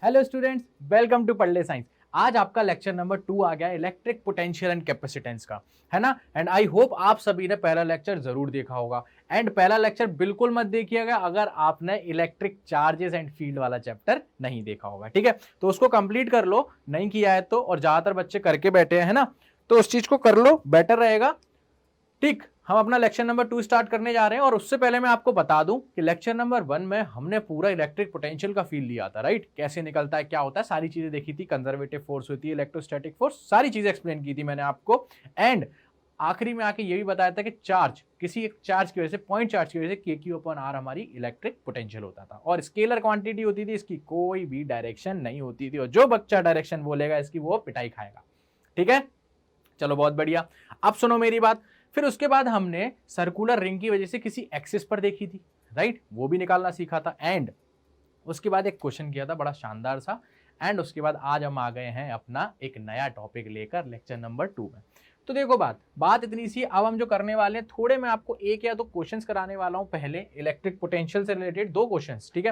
Hello students, welcome to पढ़ले science. आज आपका लेक्चर नंबर 2 आ गया इलेक्ट्रिक पोटेंशियल एंड कैपेसिटेंस का, है ना। एंड आई होप आप सभी ने पहला लेक्चर जरूर देखा होगा। एंड पहला लेक्चर बिल्कुल मत देखिएगा अगर आपने इलेक्ट्रिक चार्जेस एंड फील्ड वाला चैप्टर नहीं देखा होगा, ठीक है। तो उसको कंप्लीट कर लो, नहीं किया है तो, और ज्यादातर बच्चे करके बैठे हैं ना, तो उस चीज को कर लो, बेटर रहेगा। ठीक, हम अपना लेक्चर नंबर 2 स्टार्ट करने जा रहे हैं। और उससे पहले मैं आपको बता दूं कि लेक्चर नंबर 1 में हमने पूरा इलेक्ट्रिक पोटेंशियल का फील लिया था, राइट। कैसे निकलता है, क्या होता है, सारी चीजें देखी थी। कंजर्वेटिव फोर्स होती है, इलेक्ट्रोस्टैटिक फोर्स, सारी चीजें एक्सप्लेन की थी मैंने आपको। एंड आखिरी में आके ये भी बताया था कि चार्ज, किसी एक चार्ज की वजह से, पॉइंट चार्ज की वजह से KQ/R हमारी इलेक्ट्रिक पोटेंशियल होता था। और स्केलर क्वांटिटी होती थी, इसकी कोई भी डायरेक्शन नहीं होती थी। और जो बच्चा डायरेक्शन बोलेगा इसकी वो पिटाई खाएगा, ठीक है। चलो बहुत बढ़िया, अब सुनो मेरी बात। फिर उसके बाद हमने सर्कुलर रिंग की वजह से किसी एक्सिस पर देखी थी, राइट, वो भी निकालना सीखा था। एंड उसके बाद एक क्वेश्चन किया था बड़ा शानदार सा। एंड उसके बाद आज हम आ गए हैं अपना एक नया टॉपिक लेकर लेक्चर नंबर 2 में। तो देखो बात इतनी सी। अब हम जो करने वाले हैं, थोड़े मैं आपको एक या दो क्वेश्चंस कराने वाला हूं। पहले इलेक्ट्रिक पोटेंशियल से रिलेटेड 2 क्वेश्चंस, ठीक है।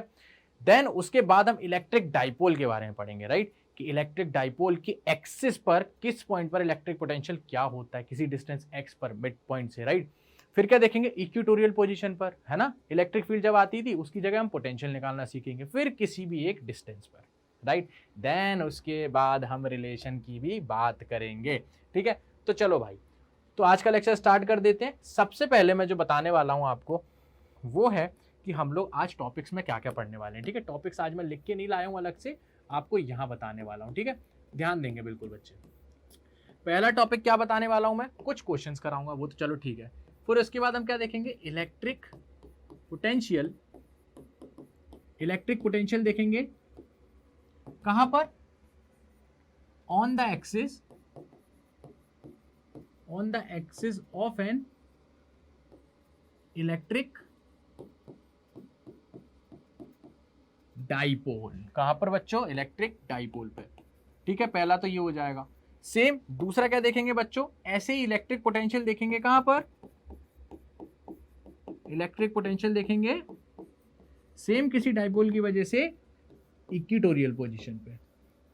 देन उसके बाद हम इलेक्ट्रिक डाइपोल के बारे में पढ़ेंगे, राइट, कि इलेक्ट्रिक डाइपोल की एक्सिस पर किस पॉइंट पर इलेक्ट्रिक पोटेंशियल क्या होता है, किसी डिस्टेंस x पर मिड पॉइंट से, राइट। फिर क्या देखेंगे, इक्वेटोरियल पोजीशन पर, है ना, इलेक्ट्रिक फील्ड जब आती थी उसकी जगह हम पोटेंशियल निकालना सीखेंगे, फिर किसी भी एक डिस्टेंस पर, राइट। देन उसके बाद हम रिलेशन की भी बात करेंगे, ठीक है। तो चलो भाई, तो आज का लेक्चर स्टार्ट कर देते हैं। सबसे पहले मैं जो बताने वाला हूं आपको वो है कि हम लोग आज टॉपिक्स में क्या क्या पढ़ने वाले हैं, ठीक है। टॉपिक्स आज मैं लिख के नहीं लाया हूं अलग से, आपको यहां बताने वाला हूं, ठीक है। ध्यान देंगे बिल्कुल बच्चे। पहला टॉपिक क्या बताने वाला हूं मैं, कुछ क्वेश्चंस कराऊंगा, वो तो चलो ठीक है। फिर उसके बाद हम क्या देखेंगे, इलेक्ट्रिक पोटेंशियल। इलेक्ट्रिक पोटेंशियल देखेंगे कहां पर, on the axis of an electric dipole. कहां पर बच्चों, इलेक्ट्रिक डाइपोल पे, ठीक है। पहला तो ये हो जाएगा। सेम दूसरा क्या देखेंगे बच्चों, ऐसे ही इलेक्ट्रिक पोटेंशियल देखेंगे कहां पर, इलेक्ट्रिक पोटेंशियल देखेंगे सेम किसी डाइपोल की वजह से इक्वेटोरियल पोजीशन पे,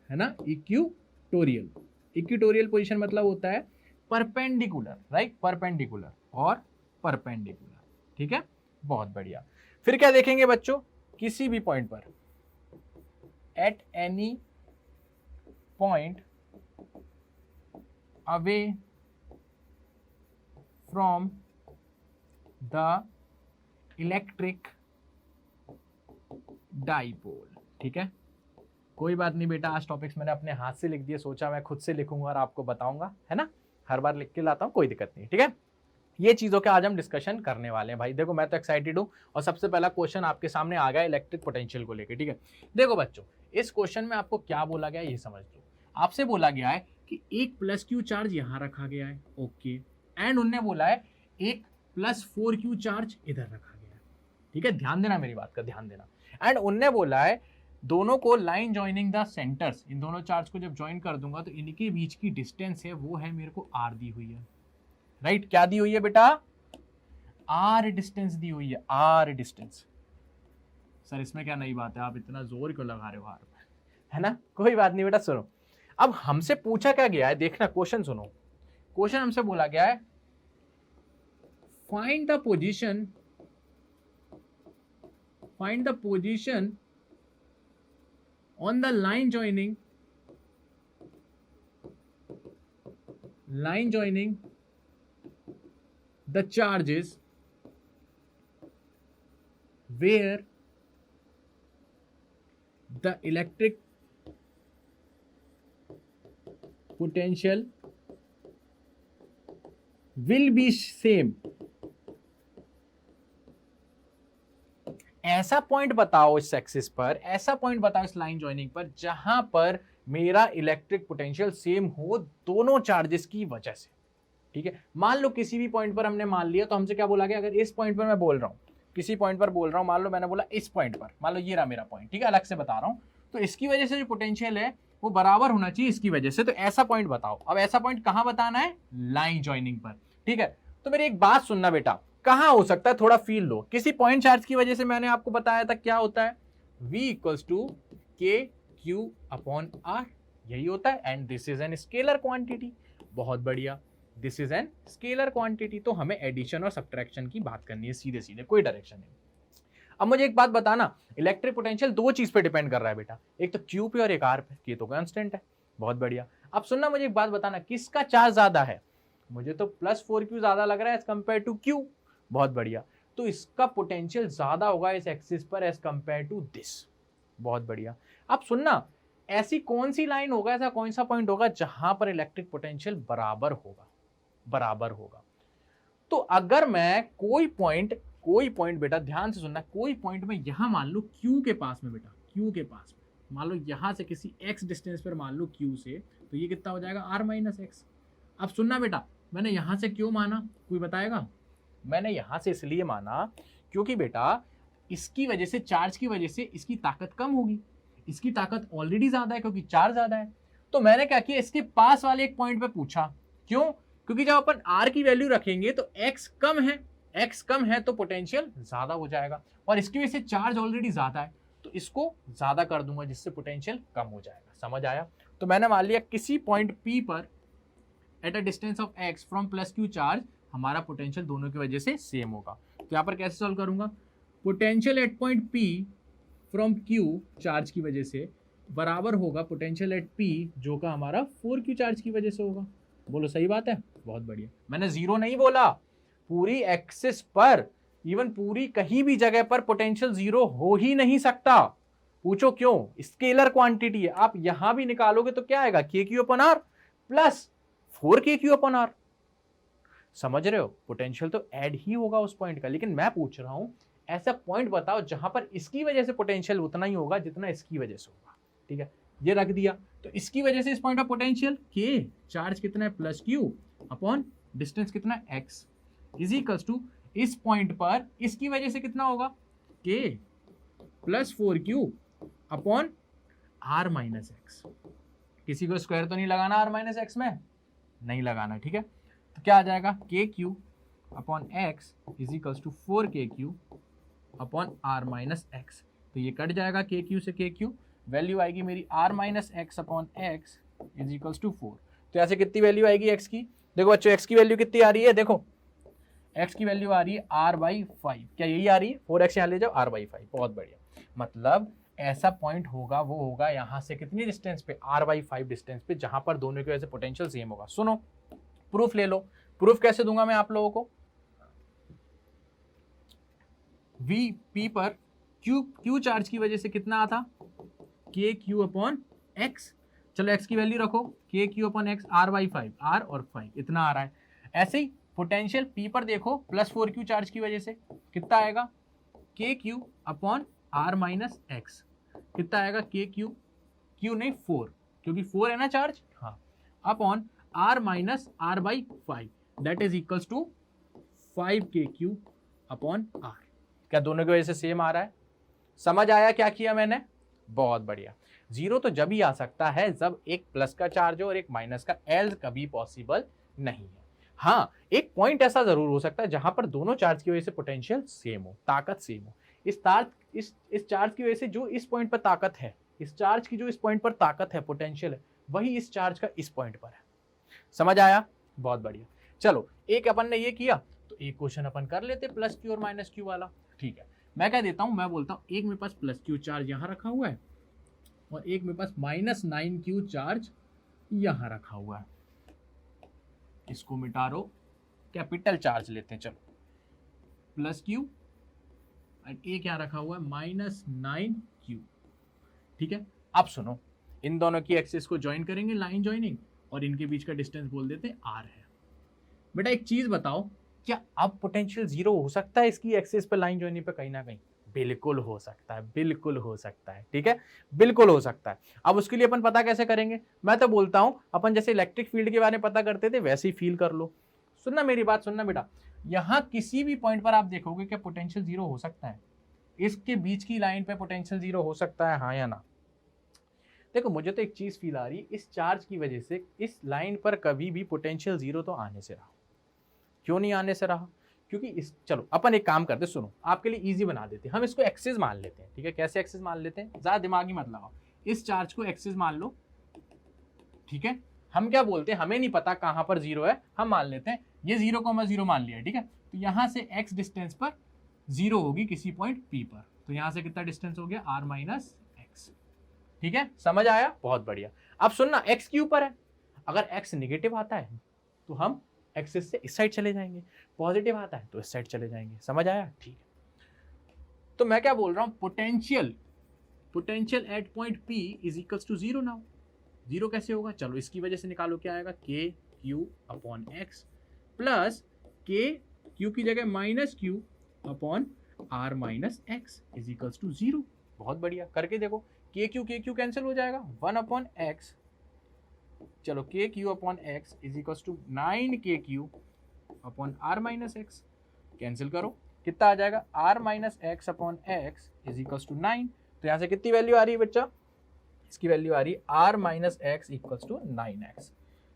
है ना। इक्वेटोरियल पोजीशन मतलब होता है परपेंडिकुलर, राइट, परपेंडिकुलर और परपेंडिकुलर, ठीक है। बहुत बढ़िया। फिर क्या देखेंगे बच्चों, किसी भी पॉइंट पर, at any point away from the electric dipole, ठीक है। कोई बात नहीं बेटा, आज टॉपिक्स मैंने अपने हाथ से लिख दिए, सोचा मैं खुद से लिखूंगा और आपको बताऊंगा, है ना। हर बार लिख के लाता हूं, कोई दिक्कत नहीं, ठीक है। ये चीजों के आज हम डिस्कशन करने वाले हैं भाई। देखो मैं तो एक्साइटेड हूं। और सबसे पहला क्वेश्चन आपके सामने आ गया इलेक्ट्रिक पोटेंशियल को लेकर, ठीक है। देखो बच्चों, इस क्वेश्चन में आपको क्या बोला गया ये समझ लो। आपसे बोला गया है कि एक +Q चार्ज यहां रखा गया है, ओके। एंड उनने बोला है एक +4Q चार्ज इधर रखा गया है, ठीक है। ध्यान देना मेरी बात का, ध्यान देना। एंड उनने बोला है दोनों को लाइन ज्वाइनिंग द सेंटर्स, इन दोनों चार्ज को जब ज्वाइन कर दूंगा तो इनके बीच की डिस्टेंस है वो है मेरे को R दी हुई है, राइट। क्या दी हुई है बेटा, R डिस्टेंस दी हुई है, R डिस्टेंस। सर इसमें क्या नई बात है, आप इतना जोर क्यों लगा रहे हो R पे, है ना। कोई बात नहीं बेटा, सुनो। अब हमसे पूछा क्या गया है, देखना क्वेश्चन सुनो। क्वेश्चन हमसे बोला गया है find the position on the line joining the charges where the electric potential will be same। ऐसा पॉइंट बताओ इस एक्सिस पर, ऐसा पॉइंट बताओ इस लाइन ज्वाइनिंग पर जहां पर मेरा इलेक्ट्रिक पोटेंशियल सेम हो दोनों चार्जेस की वजह से, ठीक है। मान लो किसी भी पॉइंट पर हमने मान लिया, तो हमसे क्या बोला गया, अगर इस पॉइंट पर मैं बोल रहा हूं, किसी पॉइंट पर बोल रहा हूं, मान लो मैंने बोला इस पॉइंट पर, मान लो ये रहा मेरा पॉइंट, ठीक है, अलग से बता रहा हूं, तो इसकी वजह से जो पोटेंशियल है वो बराबर होना चाहिए इसकी वजह से। तो ऐसा पॉइंट बताओ। अब ऐसा पॉइंट कहां बताना है, लाइन ज्वाइनिंग पर, ठीक है। तो मेरी एक बात सुनना बेटा, कहां हो सकता है, थोड़ा फील लो। किसी पॉइंट चार्ज की वजह से मैंने आपको बताया था क्या होता है, V = K Q upon R, यही होता है। And this is an scalar quantity, बहुत बढ़िया, this is an scalar quantity. तो हमें एडिशन और सब्ट्रैक्शन की बात करनी है सीधे सीधे, कोई डायरेक्शन नहीं। अब मुझे एक बात बताना, इलेक्ट्रिक पोटेंशियल दो चीज पे डिपेंड कर रहा है बेटा, एक तो Q पे और एक R पे, ये तो कांस्टेंट है, बहुत बढ़िया। अब सुनना, मुझे एक बात बताना, किसका चार्ज ज्यादा है? मुझे तो +4Q ज्यादा लग रहा है एज कंपेयर टू Q, बहुत बढ़िया। तो इसका पोटेंशियल ज्यादा होगा इस एक्सिस पर एज कंपेयर टू दिस, बहुत बढ़िया। अब सुनना, ऐसी कौन सी लाइन होगा, ऐसा कौन सा पॉइंट होगा जहां पर इलेक्ट्रिक पोटेंशियल बराबर होगा, बराबर होगा। तो अगर मैं कोई पॉइंट बेटा ध्यान से सुनना, कोई पॉइंट में यहां मान लो Q के पास में बेटा, Q के पास में मान लो यहां से किसी x डिस्टेंस पर मान लो Q से, तो ये कितना हो जाएगा R माइनस एक्स। अब सुनना बेटा, मैंने यहां से क्यों माना, कोई बताएगा? मैंने यहां से इसलिए माना क्योंकि बेटा इसकी वजह से, चार्ज की वजह से इसकी ताकत कम होगी, इसकी ताकत ऑलरेडी ज्यादा है क्योंकि चार्ज ज्यादा है। तो मैंने क्या किया, इसके पास वाले एक पॉइंट पे पूछा, क्यों? क्योंकि जब अपन R की वैल्यू रखेंगे तो x कम है, x कम है तो पोटेंशियल ज्यादा हो जाएगा, और इसकी वजह से चार्ज ऑलरेडी ज्यादा है तो इसको ज्यादा कर दूंगा जिससे पोटेंशियल कम हो जाएगा। समझ आया? तो मैंने मान लिया किसी पॉइंट P पर at a distance of x from +Q charge हमारा पोटेंशियल दोनों की वजह से सेम होगा। तो यहाँ पर कैसे सॉल्व करूंगा, potential at point P from Q charge की वजह से बराबर होगा पोटेंशियल एट P जो का हमारा 4Q चार्ज की वजह से होगा। बोलो सही बात है, बहुत बढ़िया। मैंने जीरो नहीं बोला, पूरी एक्सिस पर, इवन पूरी कहीं भी जगह पर पोटेंशियल जीरो हो ही नहीं सकता। पूछो क्यों? स्केलर क्वांटिटी है। आप यहां भी निकालोगे तो क्या आएगा, KQ/R प्लस 4KQ/R। समझ रहे हो? पोटेंशियल तो ऐड ही होगा उस पॉइंट का, लेकिन मैं पूछ रहा हूं ऐसा पॉइंट बताओ जहां पर इसकी वजह से पोटेंशियल उतना ही होगा जितना इसकी वजह से होगा। ठीक है, ये रख दिया। तो इसकी वजह से इस पॉइंट का पोटेंशियल K, चार्ज कितना है +Q अपॉन डिस्टेंस कितना है x, इज इक्वल्स टू इस पॉइंट पर इसकी वजह से कितना होगा, K + 4Q upon R minus x. किसी को स्क्वायर तो नहीं लगाना R माइनस एक्स में, नहीं लगाना, ठीक है। तो क्या आ जाएगा, KQ upon x is equals to 4KQ upon R minus x. तो ये कट जाएगा KQ से KQ, वैल्यू आएगी मेरी R minus x upon x is equals to 4। तो ऐसे कितनी वैल्यू आएगी x की? देखो बच्चों, x की वैल्यू कितनी आ रही है, देखो x की वैल्यू आ रही है R/5। क्या यही आ रही है? 4x यहाँ ले जाओ, R/5। बहुत बढ़िया। मतलब ऐसा पॉइंट होगा, वो होगा यहां से कितनी डिस्टेंस पे, R/5 डिस्टेंस पे, जहां पर दोनों की वजह से पोटेंशियल सेम होगा। सुनो, प्रूफ ले लो। प्रूफ कैसे दूंगा मैं आप लोगों को? P पर Q चार्ज की वजह से कितना आता, KQ अपॉन एक्स। चलो x की वैल्यू रखो, KQ upon x R/5, R और 5 इतना आ रहा है। ऐसे ही पोटेंशियल P पर देखो +4Q चार्ज की वजह से कितना आएगा, KQ upon R minus x. कितना आएगा, KQ, Q नहीं 4, क्योंकि 4 है ना चार्ज, हाँ, अपॉन R माइनस R/5 that is equals to 5KQ upon R। क्या दोनों की वजह से सेम आ रहा है? समझ आया क्या किया मैंने? बहुत बढ़िया। जीरो तो जब ही आ सकता है जब एक प्लस का चार्ज हो और एक माइनस का, एल्स कभी पॉसिबल नहीं है। हाँ, एक पॉइंट ऐसा जरूर हो सकता है जहां पर दोनों चार्ज की वजह से पोटेंशियल सेम हो, ताकत सेम हो। इस चार्ज की वजह से जो इस पॉइंट पर ताकत है, इस चार्ज की जो इस पॉइंट पर ताकत है, पोटेंशियल है, वही इस चार्ज का इस पॉइंट पर है। समझ आया? बहुत बढ़िया। चलो, एक अपन ने ये किया, तो एक क्वेश्चन अपन कर लेते +Q और -Q वाला। ठीक है, मैं क्या देता हूं, मैं बोलता हूं एक मेरे पास +Q चार्ज यहां रखा हुआ है और एक मेरे पास -9Q चार्ज यहां रखा हुआ है। इसको मिटा दो, कैपिटल चार्ज लेते हैं। चलो, +Q और एक यहां रखा हुआ है -9Q। ठीक है, अब सुनो, इन दोनों की एक्सिस को ज्वाइन करेंगे, लाइन ज्वाइनिंग, और इनके बीच का डिस्टेंस बोल देते हैं R है। बेटा एक चीज बताओ, क्या अब पोटेंशियल जीरो हो सकता है इसकी एक्सिस पे लाइन ज्वाइनिंग पे कहीं ना कहीं? बिल्कुल हो सकता है, बिल्कुल हो सकता है। ठीक है, बिल्कुल हो सकता है। अब उसके लिए अपन पता कैसे करेंगे? मैं तो बोलता हूं अपन जैसे इलेक्ट्रिक फील्ड के बारे में पता करते थे वैसे ही फील कर लो। सुनना मेरी बात, सुनना बेटा, यहां किसी भी पॉइंट पर आप देखोगे क्या पोटेंशियल जीरो हो सकता है? इसके बीच की लाइन पे पोटेंशियल जीरो हो सकता है, हाँ या ना? देखो, मुझे तो एक चीज फील आ रही है, इस चार्ज की वजह से इस लाइन पर कभी भी पोटेंशियल जीरो तो आने से रहा। क्यों नहीं आने से रहा? क्योंकि इस, चलो अपन एक काम करते, सुनो, आपके लिए इजी बना देते हैं, हम इसको एक्सिस मान लेते हैं। ठीक है, कैसे एक्सिस मान लेते हैं? ज्यादा दिमागी मत लगाओ। इस चार्ज को एक्सिस मान लो, ठीक है। हम क्या बोलते हैं, हमें नहीं पता कहां पर जीरो है, हम मान लेते हैं ये 0,0 मान लिया, ठीक है। तो यहां से x डिस्टेंस पर जीरो होगी किसी पॉइंट p पर, तो यहां से कितना डिस्टेंस हो गया r माइनस एक्स, ठीक है। समझ आया, बहुत बढ़िया। अब सुनना, x के ऊपर है, अगर x निगेटिव आता है तो हम एक्सिस से इस साइड चले जाएंगे, पॉजिटिव आता है तो इस साइड चले जाएंगे। समझ आया, ठीक है। तो मैं क्या बोल रहा हूं, potential at point p is equals to zero. Now zero कैसे होगा, चलो इसकी वजह से निकालो, क्या आएगा, K Q upon x plus K Q की जगह minus Q upon R minus x is equals to zero. बहुत बढ़िया, करके देखो, के क्यू कैंसिल हो जाएगा, 1 अपॉन एक्स, चलो K Q upon x is equals to 9 K Q upon R minus x, cancel करो, कितना आ जाएगा, R minus x upon x is equals to 9। तो यहाँ से कितनी वैल्यू आ रही है बच्चा, इसकी वैल्यू आ रही है R minus x equals to 9x,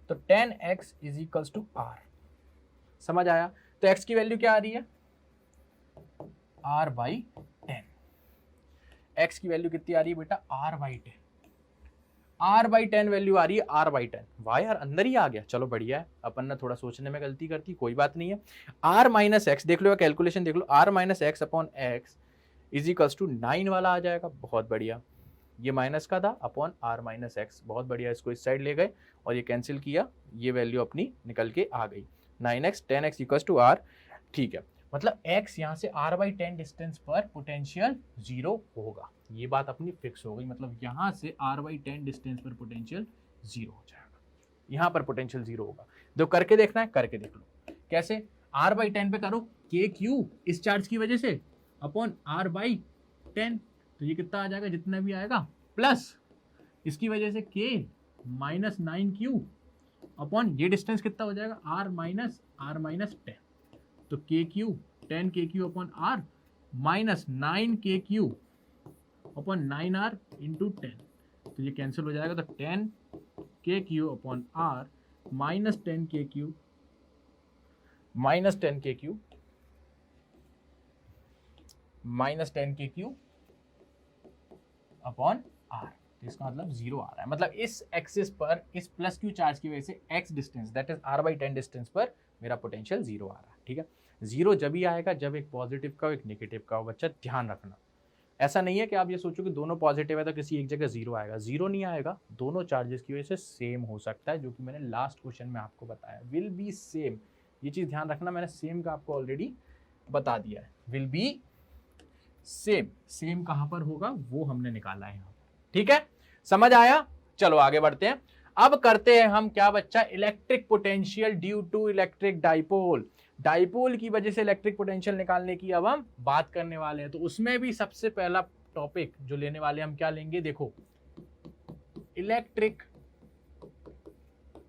तो 10x is equals to are. समझ आया, तो x की वैल्यू क्या आ रही है, r बाई 10। x की वैल्यू कितनी आ रही है बेटा, r by 10, r by 10 value आ रही है, r बाई 10। वाह यार, अंदर ही आ गया, चलो बढ़िया है, अपन ने थोड़ा सोचने में गलती करती, कोई बात नहीं है। r माइनस एक्स देख लो, कैलकुलेशन देख लो, r minus x upon x is equals to 9 वाला आ जाएगा। बहुत बढ़िया, ये माइनस का था अपॉन आर माइनस एक्स, बहुत बढ़िया, इसको इस साइड ले गए और ये कैंसिल किया, ये वैल्यू अपनी निकल के आ गई, 9x 10x equals to are, ठीक है। मतलब x यहाँ से r बाई 10 डिस्टेंस पर पोटेंशियल जीरो होगा, ये बात अपनी फिक्स हो गई, मतलब यहाँ से r बाई 10 डिस्टेंस पर पोटेंशियल जीरो हो जाएगा, यहाँ पर पोटेंशियल जीरो होगा। जो करके देखना है करके देख लो, कैसे, r बाई 10 पे करो, के क्यू इस चार्ज की वजह से अपॉन r बाई 10, तो ये कितना आ जाएगा, जितना भी आएगा, प्लस इसकी वजह से k माइनस 9q अपॉन ये डिस्टेंस कितना हो जाएगा, r माइनस 10, तो के क्यू 10 के Q upon R minus 9 K Q upon 9r into 10, तो ये कैंसिल हो जाएगा, तो 10 के क्यू अपॉन आर माइनस 10 के क्यू माइनस 10 के क्यू माइनस 10 के क्यू अपॉन आर, इसका मतलब जीरो आ रहा है, मतलब इस एक्सिस पर इस प्लस क्यू चार्ज की वजह से x distance that is r by 10 distance पर मेरा पोटेंशियल जीरो आ रहा है, ठीक है। जीरो जब ही आएगा जब एक पॉजिटिव का एक नेगेटिव का हो, बच्चा ध्यान रखना, ऐसा नहीं है कि आप ये सोचो कि दोनों पॉजिटिव है तो किसी एक जगह जीरो आएगा, जीरो नहीं आएगा, दोनों चार्जेस की वजह से सेम हो सकता है, जो कि मैंने लास्ट क्वेश्चन में आपको बताया, विल बी सेम, ये चीज ध्यान रखना, मैंने सेम का आपको ऑलरेडी बता दिया है, विल बी सेम, सेम कहां पर होगा वो हमने निकाला है यहाँ, ठीक है। समझ आया, चलो आगे बढ़ते हैं। अब करते हैं हम क्या बच्चा, electric potential due to electric dipole, dipole की वजह से इलेक्ट्रिक पोटेंशियल निकालने की अब हम बात करने वाले हैं। तो उसमें भी सबसे पहला टॉपिक जो लेने वाले हम क्या लेंगे, देखो, electric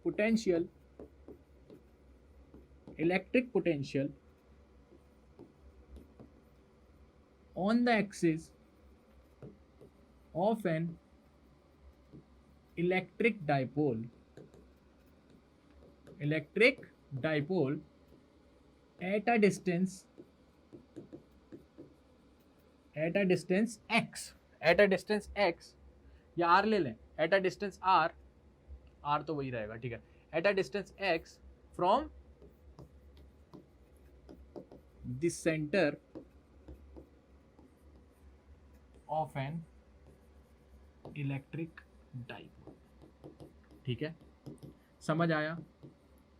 potential, electric potential on the axis of an electric dipole at a distance x, या r ले लें, at a distance r तो वही रहेगा, ठीक है, at a distance x from the center of an electric dipole, ठीक है। समझ आया,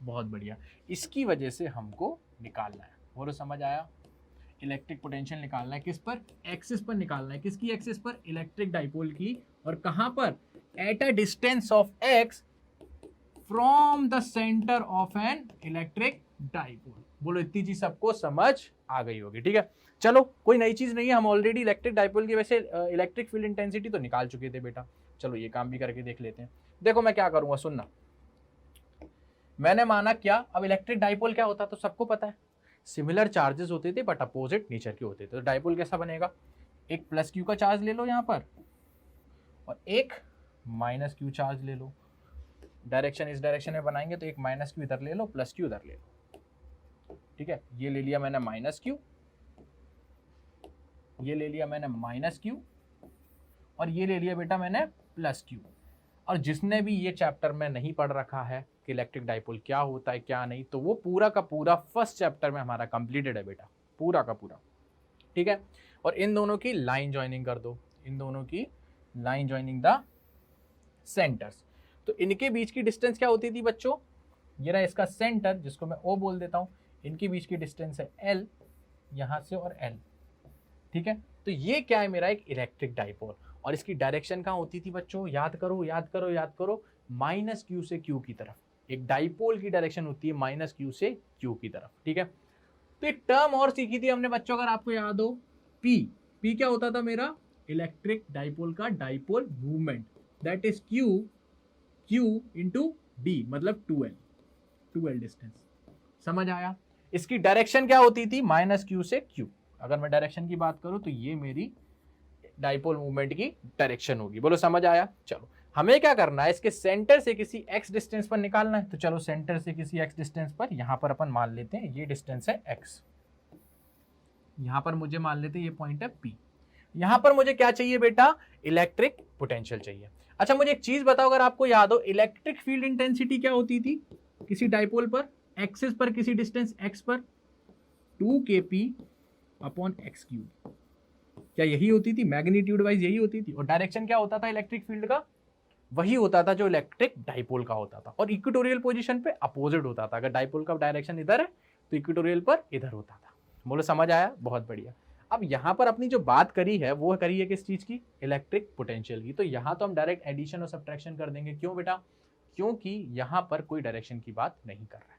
बहुत बढ़िया, इसकी वजह से हमको निकालना है, वो समझ आया, इलेक्ट्रिक पोटेंशियल निकालना है, किस पर, एक्सिस पर निकालना है, किसकी एक्सिस पर, इलेक्ट्रिक डाइपोल की, और कहां पर, at a distance of x from the centre of an electric dipole. बोलो इतनी चीज सबको समझ आ गई होगी, ठीक है। चलो कोई नई चीज नहीं है, हम ऑलरेडी इलेक्ट्रिक डाइपोल की वैसे इलेक्ट्रिक फील्ड इंटेंसिटी तो निकाल चुके थे बेटा, चलो ये काम भी करके देख लेते हैं। देखो मैं क्या करूंगा, सुनना, मैंने माना क्या, अब इलेक्ट्रिक डाइपोल क्या होता है तो सबको पता है, सिमिलर चार्जेस होते थे बट अपोजिट नेचर के होते थे। तो डाइपोल कैसा बनेगा, एक प्लस क्यू का चार्ज ले लो यहाँ पर और एक माइनस क्यू चार्ज ले लो, डायरेक्शन इस डायरेक्शन में बनाएंगे तो एक माइनस क्यू इधर ले लो, प्लस क्यू इधर ले लो, ठीक है। ये ले लिया मैंने माइनस क्यू, ये ले लिया मैंने माइनस क्यू, और ये ले लिया बेटा मैंने प्लस क्यू। और जिसने भी ये चैप्टर में नहीं पढ़ रखा है कि इलेक्ट्रिक डाइपोल क्या होता है क्या नहीं, तो वो पूरा का पूरा फर्स्ट चैप्टर में हमारा कंप्लीटेड है बेटा, पूरा का पूरा, ठीक है। और इन दोनों की लाइन ज्वाइनिंग कर दो, इन दोनों की लाइन ज्वाइनिंग द सेंटर्स। तो इनके बीच की डिस्टेंस क्या होती थी बच्चों, ये रहा इसका सेंटर जिसको मैं ओ बोल देता हूँ, इनके बीच की डिस्टेंस है एल, यहाँ से और एल, ठीक है। तो ये क्या है, मेरा एक इलेक्ट्रिक डाइपोल। और इसकी डायरेक्शन कहाँ होती थी बच्चों, याद करो याद करो याद करो, माइनस क्यू से क्यू की तरफ। एक डाइपोल की डायरेक्शन होती है माइनस क्यू से क्यू की तरफ, ठीक है। तो एक टर्म और सीखी थी हमने बच्चों, अगर आपको याद हो, पी। पी क्या होता था मेरा, इलेक्ट्रिक डाइपोल का dipole movement, that is Q, Q into D, मतलब 2l डिस्टेंस। समझ आया। इसकी डायरेक्शन क्या होती थी, माइनस क्यू से क्यू। अगर मैं डायरेक्शन की बात करूं तो ये मेरी डाइपोल मूवमेंट की डायरेक्शन होगी। बोलो समझ आया। चलो हमें क्या करना है, इसके सेंटर से किसी x डिस्टेंस पर निकालना है। तो चलो सेंटर से किसी x डिस्टेंस पर, यहां पर अपन मान लेते हैं ये डिस्टेंस है x, यहां पर मुझे मान लेते हैं ये पॉइंट है P। यहां पर मुझे क्या चाहिए बेटा, इलेक्ट्रिक पोटेंशियल चाहिए। अच्छा मुझे एक चीज बताओ, अगर आपको याद हो, इलेक्ट्रिक फील्ड इंटेंसिटी क्या होती थी किसी डाइपोल पर, एक्सिस पर किसी डिस्टेंस x पर 2kp अपॉन x क्यूब। क्या यही होती थी, मैग्नीट्यूड वाइज यही होती थी। और डायरेक्शन क्या होता था इलेक्ट्रिक फील्ड का, वही होता था जो इलेक्ट्रिक डाइपोल का होता था। और इक्वेटोरियल पोजीशन पे अपोजिट होता था, अगर डाइपोल का डायरेक्शन इधर है तो इक्वेटोरियल पर इधर होता था। बोलो समझ आया, बहुत बढ़िया। अब यहाँ पर अपनी जो बात करी है वो करी है किस चीज की, इलेक्ट्रिक पोटेंशियल की। तो यहाँ तो हम डायरेक्ट एडिशन और सब्ट्रैक्शन कर देंगे। क्यों बेटा, क्योंकि यहाँ पर कोई डायरेक्शन की बात नहीं कर रहा है,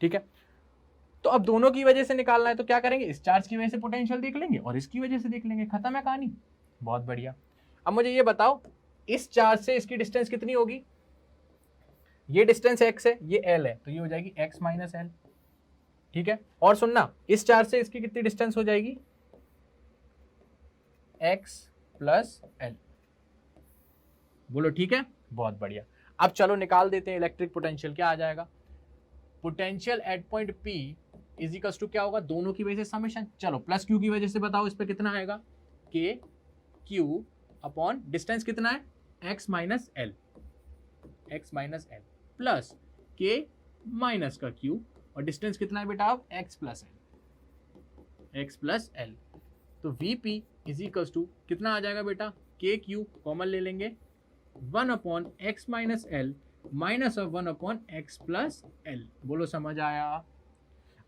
ठीक है। तो अब दोनों की वजह से निकालना है, तो क्या करेंगे, इस चार्ज की वजह से पोटेंशियल देख लेंगे और इसकी वजह से देख लेंगे, खत्म है कहानी। बहुत बढ़िया। अब मुझे ये बताओ, इस चार्ज से इसकी डिस्टेंस कितनी होगी, ये डिस्टेंस x है, ये l है, तो ये हो जाएगी x माइनस l, ठीक है। और सुनना, इस चार्ज से इसकी कितनी डिस्टेंस हो जाएगी, x प्लस l। बोलो ठीक है, बहुत बढ़िया। अब चलो निकाल देते हैं इलेक्ट्रिक पोटेंशियल। क्या आ जाएगा, potential at point P is equals to क्या होगा, दोनों की वजह से समेशन। चलो प्लस क्यू की वजह से बताओ इस पे कितना आएगा, k क्यू अपॉन डिस्टेंस कितना है, x minus L, x minus L plus k minus का q, और डिस्टेंस कितना है बेटा, अब x plus L, x plus L. तो Vp इज इक्वल्स टू कितना आ जाएगा बेटा, k क्यू कॉमन ले लेंगे, 1 upon x minus L minus of 1 upon x plus L. बोलो समझ आया।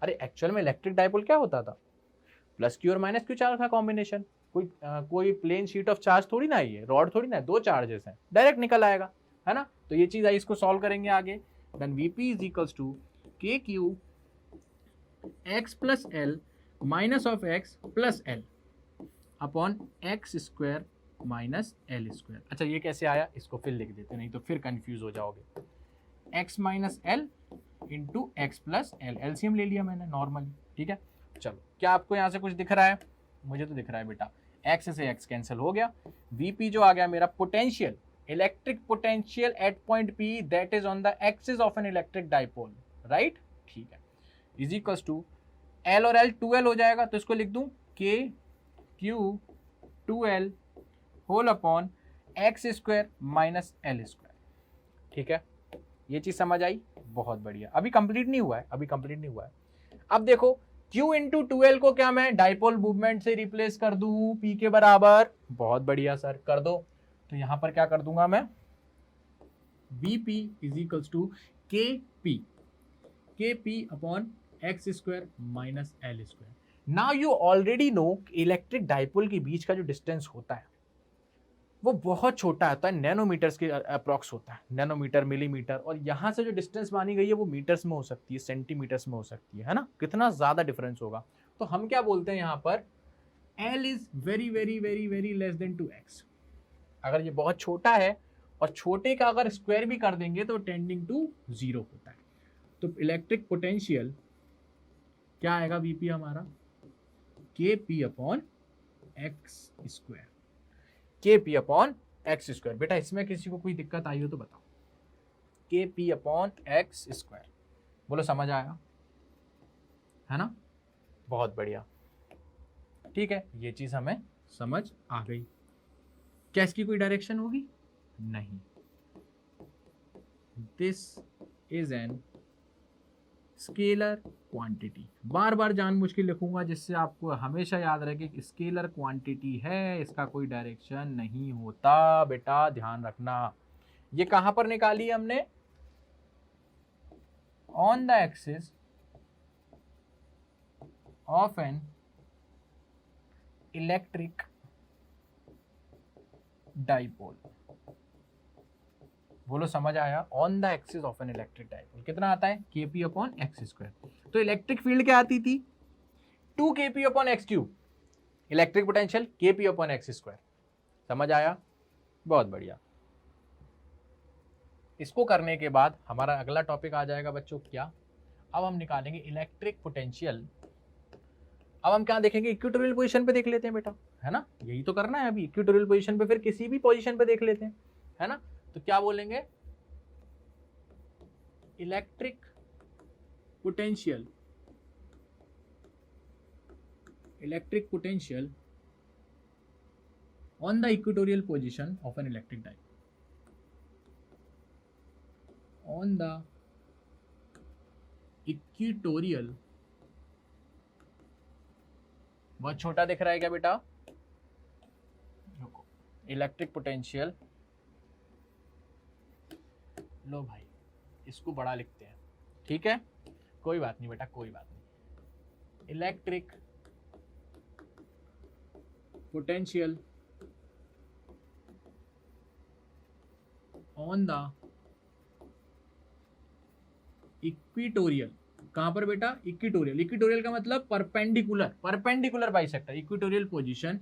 अरे एक्चुअल में इलेक्ट्रिक डाइपोल क्या होता था, प्लस क्यू और माइनस क्यू चार्ज का कॉम्बिनेशन। कोई प्लेन शीट ऑफ चार्ज थोड़ी ना है, ये रॉड थोड़ी ना है, दो चार्जेस हैं, डायरेक्ट निकल आएगा, है ना। तो ये चीज आई, इसको सॉल्व करेंगे आगे। Then Vp is equals to K Q X plus L minus of X plus L upon x square minus L square. अच्छा ये कैसे आया, इसको फिर लिख देते, नहीं तो फिर कंफ्यूज हो जाओगे। X minus L into x plus L, LCM ले लिया मैंने नॉर्मली, ठीक है। चलो क्या आपको यहाँ से कुछ दिख रहा है, मुझे तो दिख रहा है बेटा, एक्स से एक्स कैंसिल हो गया। Vp जो आ गया मेरा potential, electric potential at point P that is on the axis of an electric dipole, right, ठीक है, इज इक्वल्स टू L और L 2L हो जाएगा, तो इसको लिख दूं K Q 2L whole upon x square minus L square, ठीक है। ये चीज समझ आई, बहुत बढ़िया। अभी कंप्लीट नहीं हुआ है, अभी कंप्लीट नहीं हुआ है। अब देखो Q इंटू 2L को क्या मैं डाइपोल मूवमेंट से रिप्लेस कर दूं P के बराबर, बहुत बढ़िया सर कर दो। तो यहां पर क्या कर दूंगा मैं, Vp is equals to KP upon x square minus L square. Now you already know electric dipole के बीच का जो डिस्टेंस होता है वो बहुत छोटा होता है, नैनोमीटर्स के अप्रॉक्स होता है, नैनोमीटर मिलीमीटर। और यहाँ से जो डिस्टेंस मानी गई है वो मीटर्स में हो सकती है, सेंटीमीटर्स में हो सकती है ना, कितना ज़्यादा डिफरेंस होगा। तो हम क्या बोलते हैं यहाँ पर, L is very very very very less than 2x। अगर ये बहुत छोटा है और छोटे का अगर स्क्वायर भी कर देंगे तो टेंडिंग टू 0 होता है। तो इलेक्ट्रिक पोटेंशियल क्या आएगा Vp हमारा, KP upon x square, KP upon x square. बेटा इसमें किसी को कोई दिक्कत आई हो तो बताओ, KP अपॉन एक्स स्क्वायर। बोलो समझ आया, है ना, बहुत बढ़िया, ठीक है। ये चीज हमें समझ आ गई। क्या इसकी कोई डायरेक्शन होगी, नहीं, this is an scalar quantity. बार बार जानबूझ के लिखूंगा जिससे आपको हमेशा याद रहे कि स्केलर क्वांटिटी है, इसका कोई डायरेक्शन नहीं होता बेटा, ध्यान रखना। ये कहां पर निकाली हमने? On the axis of an electric dipole. बोलो समझ आया? On the axis of an electric dipole कितना आता है? Kp upon x square. तो इलेक्ट्रिक फील्ड क्या आती थी? 2 Kp upon x cube. Electric potential Kp upon x square. समझ आया? बहुत बढ़िया। इसको करने के बाद हमारा अगला टॉपिक आ जाएगा बच्चों, क्या? अब हम निकालेंगे इलेक्ट्रिक पोटेंशियल। अब हम क्या देखेंगे? इक्वेटोरियल पोजीशन पे देख लेते हैं बेटा, है ना? यही तो करना है अभी, इक्वेटोरियल पोजीशन पे, फिर किसी भी पोजीशन पे देख लेते हैं, है ना? तो क्या बोलेंगे? Electric potential, electric potential on the equatorial position of an electric dipole, on the equatorial. बहुत छोटा दिख रहा है क्या बेटा? रुको, इलेक्ट्रिक पोटेंशियल, लो भाई इसको बड़ा लिखते हैं, ठीक है? कोई बात नहीं बेटा, कोई बात नहीं। Electric potential on the equatorial, कहां पर बेटा? इक्वेटोरियल। इक्वेटोरियल का मतलब perpendicular, perpendicular bisector. Equatorial position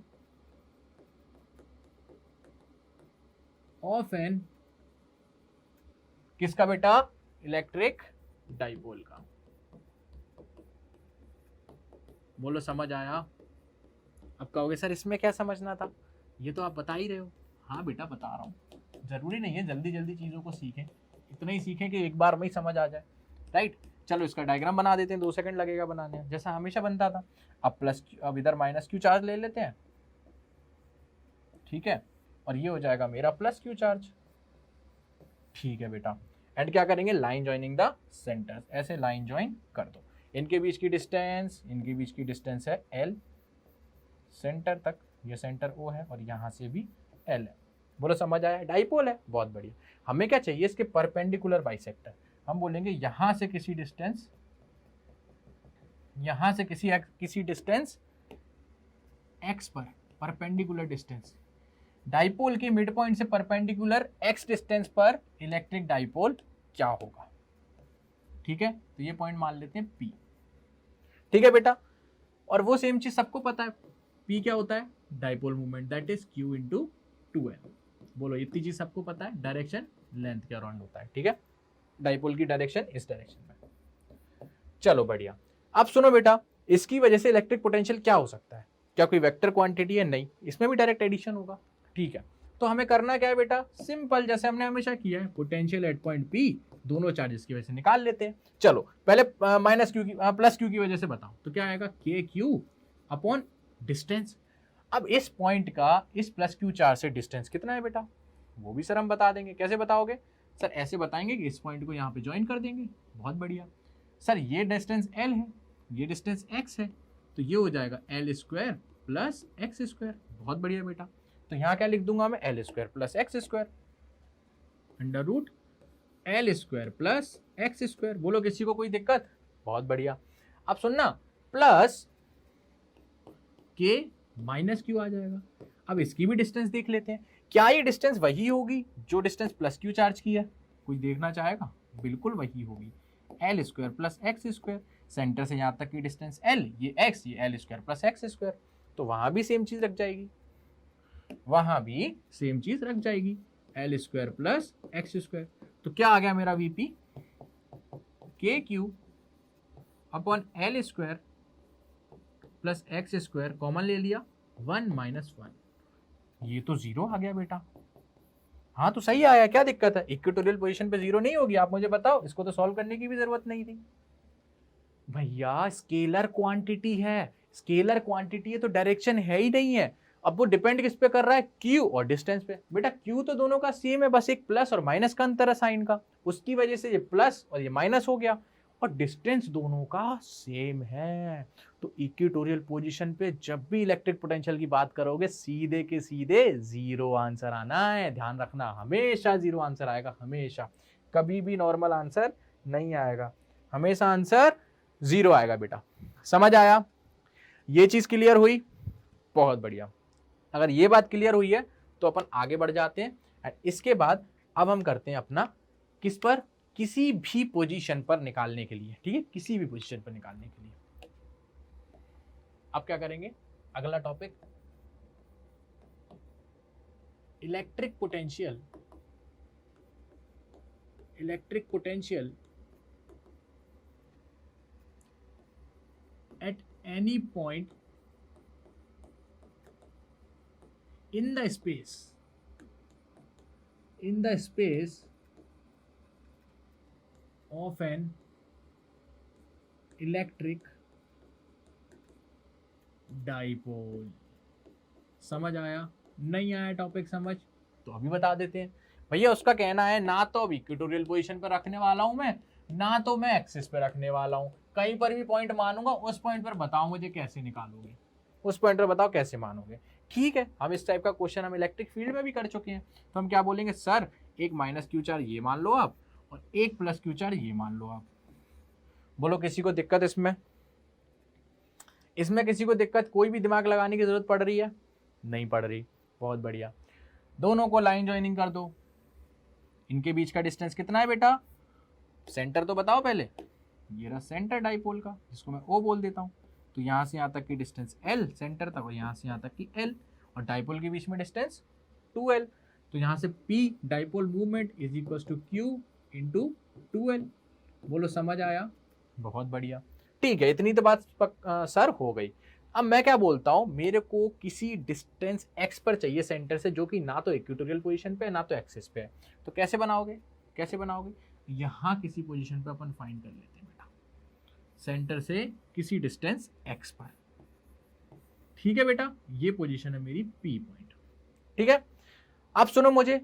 of N, किसका बेटा? इलेक्ट्रिक डाइपोल का। बोलो समझ आया? अब कहोगे सर इसमें क्या समझना था? ये तो आप बता ही रहे हो। हाँ बेटा बता रहा हूँ, जरूरी नहीं है जल्दी जल्दी चीजों को सीखें, इतना ही सीखें कि एक बार में ही समझ आ जाए, राइट? चलो इसका डायग्राम बना देते हैं, 2 सेकंड लगेगा बनाने, जैसा हमेशा बनता था। अब प्लस, अब इधर माइनस क्यू चार्ज ले लेते हैं, ठीक है? और ये हो जाएगा मेरा प्लस क्यू चार्ज, ठीक है बेटा। एंड क्या करेंगे? लाइन ज्वाइनिंग द सेंटर्स, ऐसे लाइन ज्वाइन कर दो। इनके बीच की डिस्टेंस, इनके बीच की डिस्टेंस है L, सेंटर तक, ये सेंटर O है और यहाँ से भी L है। बोलो समझ आया? डाइपोल है, बहुत बढ़िया। हमें क्या चाहिए? इसके परपेंडिकुलर बाइसेक्टर। हम बोलेंगे यहाँ से किसी डिस्टेंस, यहाँ से किसी डिस्टेंस x पर, परपेंडिकुलर डिस्टेंस, डाइपोल के मिड पॉइंट से परपेंडिकुलर x डिस्टेंस पर इलेक्ट्रिक डाइपोल क्या होगा, ठीक है? तो ये पॉइंट मान लेते हैं P, ठीक है बेटा? और वो सेम चीज सबको पता है, P क्या होता है? Dipole movement, that is Q into 2L। बोलो इतनी चीज सबको पता है, डायरेक्शन लेंथ के अराउंड होता है, ठीक है? डाइपोल की डायरेक्शन इस डायरेक्शन में। चलो बढ़िया। अब सुनो बेटा, इसकी वजह से इलेक्ट्रिक पोटेंशियल क्या हो सकता है? क्या कोई वेक्टर क्वांटिटी है? नहीं, इसमें भी डायरेक्ट एडिशन होगा, ठीक है? तो हमें करना क्या है बेटा? सिंपल, जैसे हमने हमेशा किया है, पोटेंशियल एट पॉइंट P दोनों चार्जेस की वजह से निकाल लेते हैं। चलो पहले माइनस क्यू की प्लस क्यू की वजह से बताओ, तो क्या आएगा? KQ upon distance. अब इस पॉइंट का इस प्लस क्यू चार्ज से डिस्टेंस कितना है बेटा? वो भी सर हम बता देंगे। कैसे बताओगे सर? ऐसे बताएंगे कि इस पॉइंट को यहाँ पे ज्वाइन कर देंगे। बहुत बढ़िया सर, ये डिस्टेंस L है, ये डिस्टेंस x है, तो ये हो जाएगा L square plus x square. बहुत बढ़िया बेटा। तो यहाँ क्या लिख दूंगा मैं? L square plus x square under root L square plus x square. बोलो किसी को कोई दिक्कत? बहुत बढ़िया। अब सुनना, प्लस K माइनस क्यू आ जाएगा। अब इसकी भी डिस्टेंस देख लेते हैं, क्या ये डिस्टेंस वही होगी जो डिस्टेंस प्लस क्यू चार्ज की है? कोई देखना चाहेगा? बिल्कुल वही होगी, L square plus x square. Centre से यहाँ तक की डिस्टेंस L, ये x, ये L square plus x square. तो वहां भी सेम चीज रख जाएगी, वहां भी सेम चीज रख जाएगी, L square plus x square. तो क्या आ गया मेरा VP? KQ upon L square plus x square, common ले लिया, 1 माइनस 1, ये तो 0 आ गया बेटा। हाँ तो सही आया, क्या दिक्कत है? इक्वेटोरियल पोजीशन पे 0 नहीं होगी? आप मुझे बताओ, इसको तो सॉल्व करने की भी जरूरत नहीं थी भैया। स्केलर क्वांटिटी है, स्केलर क्वांटिटी है तो डायरेक्शन है ही नहीं है। अब वो डिपेंड किस पे कर रहा है, क्यू और डिस्टेंस पे। बेटा क्यू तो दोनों का सेम है, बस एक प्लस और माइनस का अंतर है साइन का, उसकी वजह से ये प्लस और ये माइनस हो गया, और डिस्टेंस दोनों का सेम है। तो इक्वेटोरियल पोजीशन पे जब भी इलेक्ट्रिक पोटेंशियल की बात करोगे सीधे के सीधे जीरो आंसर आना है, ध्यान रखना, हमेशा जीरो आंसर आएगा, हमेशा, कभी भी नॉर्मल आंसर नहीं आएगा, हमेशा आंसर जीरो आएगा बेटा। समझ आया? ये चीज क्लियर हुई? बहुत बढ़िया। अगर ये बात क्लियर हुई है तो अपन आगे बढ़ जाते हैं, एंड इसके बाद अब हम करते हैं अपना किस पर, किसी भी पोजीशन पर निकालने के लिए, ठीक है, किसी भी पोजीशन पर निकालने के लिए। अब क्या करेंगे, अगला topic electric potential, electric potential at any point in the space of an electric dipole। समझ आया? नहीं आया टॉपिक समझ तो अभी बता देते हैं। भैया उसका कहना है ना तो अब इक्वेटोरियल पोजीशन पर रखने वाला हूं मैं, ना तो मैं एक्सिस पे रखने वाला हूं, कहीं पर भी पॉइंट मानूंगा, उस पॉइंट पर बताओ मुझे कैसे निकालोगे, उस पॉइंट पर बताओ कैसे मानोगे। ठीक है, हम इस टाइप का क्वेश्चन हम इलेक्ट्रिक फील्ड में भी कर चुके हैं, तो हम क्या बोलेंगे, सर एक माइनस क्यू चार्ज ये मान लो आप, और एक प्लस क्यू चार्ज ये मान लो आप। बोलो किसी को दिक्कत इसमें? इसमें किसी को दिक्कत, कोई भी दिमाग लगाने की जरूरत पड़ रही है? नहीं पड़ रही, बहुत बढ़िया। दोनों को लाइन ज्वाइनिंग कर दो। इनके बीच का डिस्टेंस कितना है बेटा, सेंटर तो बताओ पहले, ये रहा सेंटर डाइपोल का, जिसको मैं ओ बोल देता हूँ। तो यहाँ से यहाँ तक की डिस्टेंस L सेंटर तक, और यहाँ से यहाँ तक की L, और डाइपोल के बीच में डिस्टेंस 2L। तो यहाँ से P dipole movement is equal to Q into 2L। बोलो समझ आया? बहुत बढ़िया। ठीक है, इतनी तो बात सर हो गई। अब मैं क्या बोलता हूँ, मेरे को किसी डिस्टेंस x पर चाहिए सेंटर से, जो कि ना तो इक्वेटोरियल पोजीशन पे है ना तो एक्सिस पे है। तो कैसे बनाओगे, कैसे बनाओगे, यहाँ किसी पोजीशन पे अपन फाइंड कर लेते हैं बेटा, सेंटर से किसी डिस्टेंस x पर। ठीक है बेटा, ये पोजीशन है मेरी P पॉइंट। ठीक है, अब सुनो मुझे,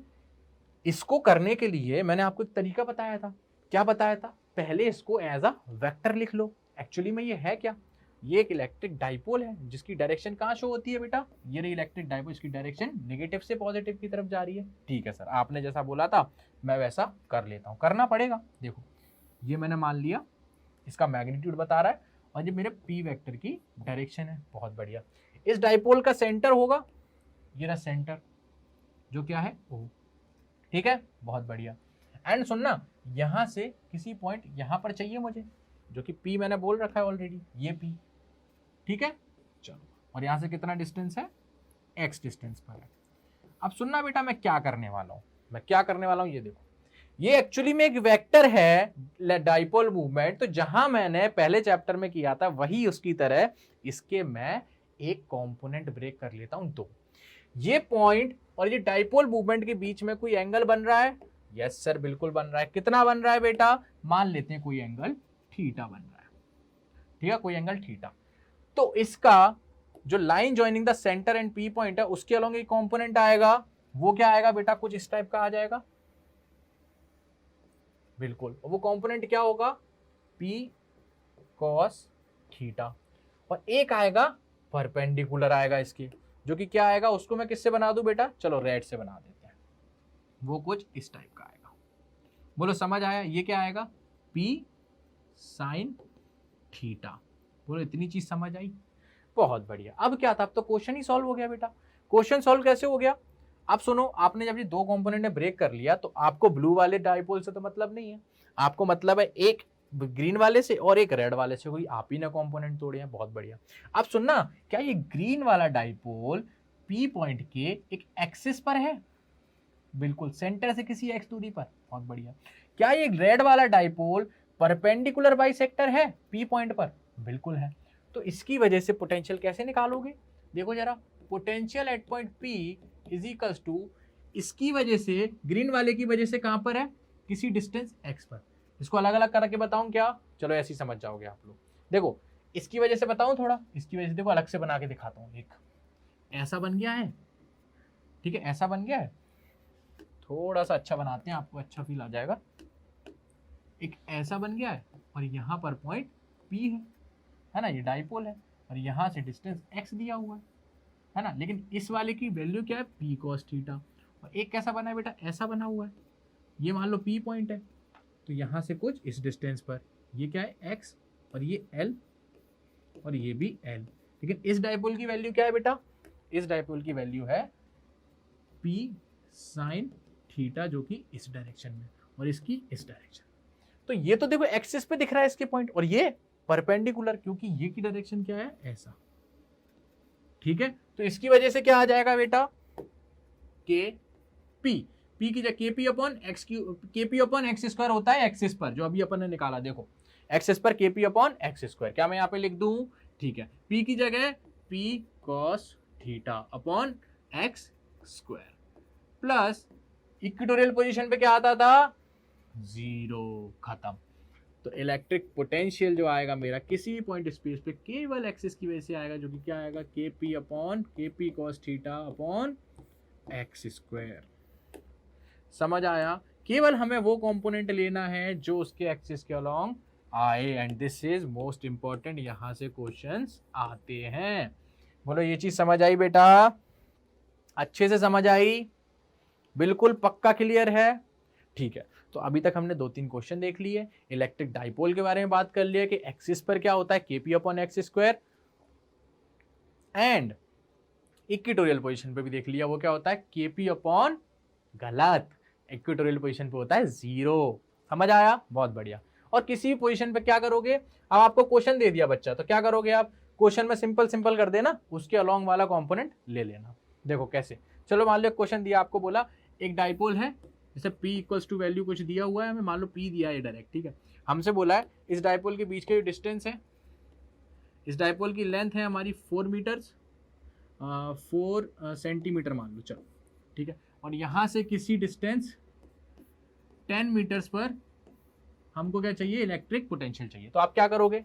इसको करने के लिए मैंने आपको एक तरीका बताया था। क्या बताया था? पहले इसको एज अ वेक्टर लिख लो। एक्चुअली में ये है क्या, ये एक इलेक्ट्रिक डाइपोल है जिसकी डायरेक्शन कहाँ शो होती है बेटा, ये रही इलेक्ट्रिक डाइपोल, इसकी डायरेक्शन नेगेटिव से पॉजिटिव की तरफ जा रही है। ठीक है सर, आपने जैसा बोला था मैं वैसा कर लेता हूँ, करना पड़ेगा। देखो ये मैंने मान लिया, इसका मैग्नीट्यूड बता रहा है, और ये मेरे पी वेक्टर की डायरेक्शन है। बहुत बढ़िया। इस डाइपोल का सेंटर होगा, ये रहा सेंटर, जो क्या है O। ठीक है, बहुत बढ़िया। एंड सुनना, यहां से किसी पॉइंट यहां पर चाहिए मुझे, जो कि P मैंने बोल रखा है ऑलरेडी, ये P। ठीक है, चलो, और यहां से कितना डिस्टेंस है, x डिस्टेंस पर है। अब सुनना बेटा, मैं क्या करने वाला हूं, मैं क्या करने वाला हूं, ये देखो, ये एक्चुअली में एक वेक्टर है डाइपोल मूवमेंट। तो जहां मैंने पहले चैप्टर में किया था वही उसकी तरह इसके मैं एक कंपोनेंट ब्रेक कर लेता हूं, दो। ये पॉइंट और ये डाइपोल मूवमेंट के बीच में कोई एंगल बन रहा है? यस सर, बिल्कुल बन रहा है। कितना बन रहा है बेटा? मान लेते हैं कोई एंगल थीटा बन रहा है। ठीक है, कोई एंगल थीटा। तो इसका जो line joining the centre and P point है, उसके अलोंग एक कंपोनेंट आएगा। वो क्या आएगा बेटा? कुछ इस टाइप का आ जाएगा, बिल्कुल। वो कंपोनेंट क्या होगा? P cos theta. और एक आएगा परपेंडिकुलर आएगा इसके, जो कि क्या आएगा, उसको मैं किससे बना दूं बेटा? चलो रेड से बना देते हैं। वो कुछ इस टाइप का आएगा। बोलो समझ आया? ये क्या आएगा? P sin theta. बोलो इतनी चीज समझ आई? बहुत बढ़िया। अब क्या था, अब तो क्वेश्चन ही सॉल्व हो गया बेटा। क्वेश्चन सॉल्व कैसे हो गया? अब सुनो, आपने जब ये दो कंपोनेंट ने ब्रेक कर लिया, तो आपको ब्लू वाले डाइपोल से तो मतलब नहीं है, आपको मतलब है एक ग्रीन वाले से और एक रेड वाले से। कोई आप ही ने कंपोनेंट तोड़े हैं, बहुत बढ़िया। अब सुनना, क्या ये ग्रीन वाला डाइपोल पी पॉइंट के एक एक्सिस पर है? बिल्कुल, सेंटर से किसी एक्स दूरी पर। बहुत बढ़िया। क्या ये रेड वाला डाइपोल परपेंडिकुलर बाइसेक्टर है पी पॉइंट पर? बिल्कुल है। तो इसकी वजह से पोटेंशियल कैसे निकालोगे? देखो जरा, potential at point P is equals to, इसकी वजह से, ग्रीन वाले की वजह से कहां पर है? किसी डिस्टेंस x पर। इसको अलग अलग करके बताऊं क्या? चलो ऐसे ही समझ जाओगे आप लोग। देखो इसकी वजह से बताऊं थोड़ा, इसकी वजह से देखो अलग से बना के दिखाता हूं। एक ऐसा बन गया है, ठीक है, ऐसा बन गया है। थोड़ा सा अच्छा बनाते हैं, आपको अच्छा फील आ जाएगा। एक ऐसा बन गया है और यहाँ पर पॉइंट P है ना, ये डाइपोल है, और यहाँ से डिस्टेंस x दिया हुआ है ना। लेकिन इस वाले की वैल्यू क्या है, P cos थीटा। और एक कैसा बना है बेटा, ऐसा बना हुआ है, ये मान लो P पॉइंट है, तो यहाँ से कुछ इस डिस्टेंस पर ये क्या है x, और ये L, और ये भी L। लेकिन इस डाइपोल की वैल्यू क्या है बेटा, इस डाइपोल की वैल्यू है P sin थीटा, जो कि इस डायरेक्शन में, और इसकी इस डायरेक्शन। तो ये तो देखो एक्सिस पे दिख रहा है इसके पॉइंट, और ये परपेंडिकुलर, क्योंकि ये की डायरेक्शन क्या है, ऐसा, ठीक है। तो इसकी वजह से क्या आ जाएगा बेटा, के पी की जगह KP upon x Q, KP upon x square होता है एक्सिस पर, जो अभी अपन ने निकाला, देखो एक्सिस पर केपी अपॉन एक्स स्क्वायर, क्या मैं यहाँ पे लिख दूं, ठीक है। पी की जगह P cos theta upon x square, plus equatorial position पे क्या आता था, जीरो, खत्म। तो इलेक्ट्रिक पोटेंशियल जो आएगा मेरा किसी भी पॉइंट स्पेस पे केवल एक्सिस की वजह से आएगा, जो कि क्या आएगा, के पी अपॉन के P cos theta upon x square. समझ आया, केवल हमें वो कंपोनेंट लेना है जो उसके एक्सिस के अलोंग आए, and this is most important, यहां से क्वेश्चंस आते हैं। बोलो ये चीज समझ आई बेटा, अच्छे से समझ आई, बिल्कुल पक्का क्लियर है, ठीक है। तो अभी तक हमने 2-3 क्वेश्चन देख लिए, इलेक्ट्रिक डाइपोल के बारे में बात कर लिया कि एक्सिस पर क्या होता है, KP upon x square, and equatorial position पे भी देख लिया, वो क्या होता है, केपी अपॉन, गलत, इक्वेटोरियल पोजीशन पे होता है जीरो। समझ आया, बहुत बढ़िया। और किसी भी पोजीशन पे क्या करोगे, अब आपको क्वेश्चन दे दिया बच्चा, तो क्या करोगे आप, क्वेश्चन में सिंपल कर देना, उसके अलोंग वाला कॉम्पोनेंट ले लेना। देखो कैसे, चलो मान लो क्वेश्चन दिया आपको, बोला एक डाइपोल है, जैसे P इक्वल्स टू वैल्यू कुछ दिया हुआ है हमें, मान लो P दिया है डायरेक्ट, ठीक है। हमसे बोला है इस डाइपोल के बीच के जो डिस्टेंस है, इस डाइपोल की लेंथ है हमारी 4 मीटर्स, 4 सेंटीमीटर मान लो, चलो ठीक है। और यहाँ से किसी डिस्टेंस 10 मीटर्स पर हमको क्या चाहिए, इलेक्ट्रिक पोटेंशियल चाहिए। तो आप क्या करोगे,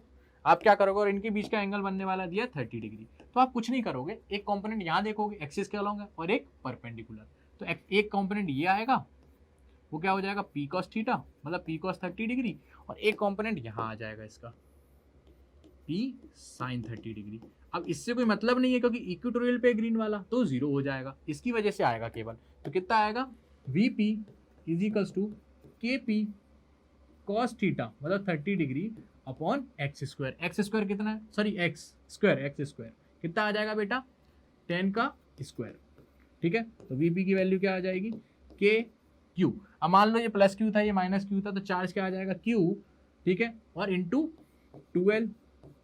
और इनके बीच का एंगल बनने वाला दिया 30 डिग्री, तो आप कुछ नहीं करोगे, एक कंपोनेंट यहाँ देखोगे एक्सिस के अलोंग है, और एक परपेंडिकुलर। तो एक कंपोनेंट ये आएगा, वो क्या हो जाएगा, पी कॉस थीटा, मतलब पी कॉस 30 डिग्री, और एक कंपोनेंट यहाँ आ जाएगा इसका, पी साइन 30 डिग्री। अब इससे कोई मतलब नहीं है, क्योंकि इक्वेटोरियल पे ग्रीन वाला, तो जीरो हो जाएगा, इसकी वजह से आएगा केवल। तो कितना आएगा, V P is equals to K P cos theta, मतलब 30 degree upon x square. X square कितना है, सॉरी एक्स स्क्वायर कितना आ जाएगा बेटा, 10 का स्क्वायर, ठीक है। तो वीपी की वैल्यू क्या आ जाएगी, के क्यू। अब मान लो ये प्लस क्यू था, ये माइनस क्यू था, तो चार्ज क्या आ जाएगा, क्यू, ठीक है, और इंटू 12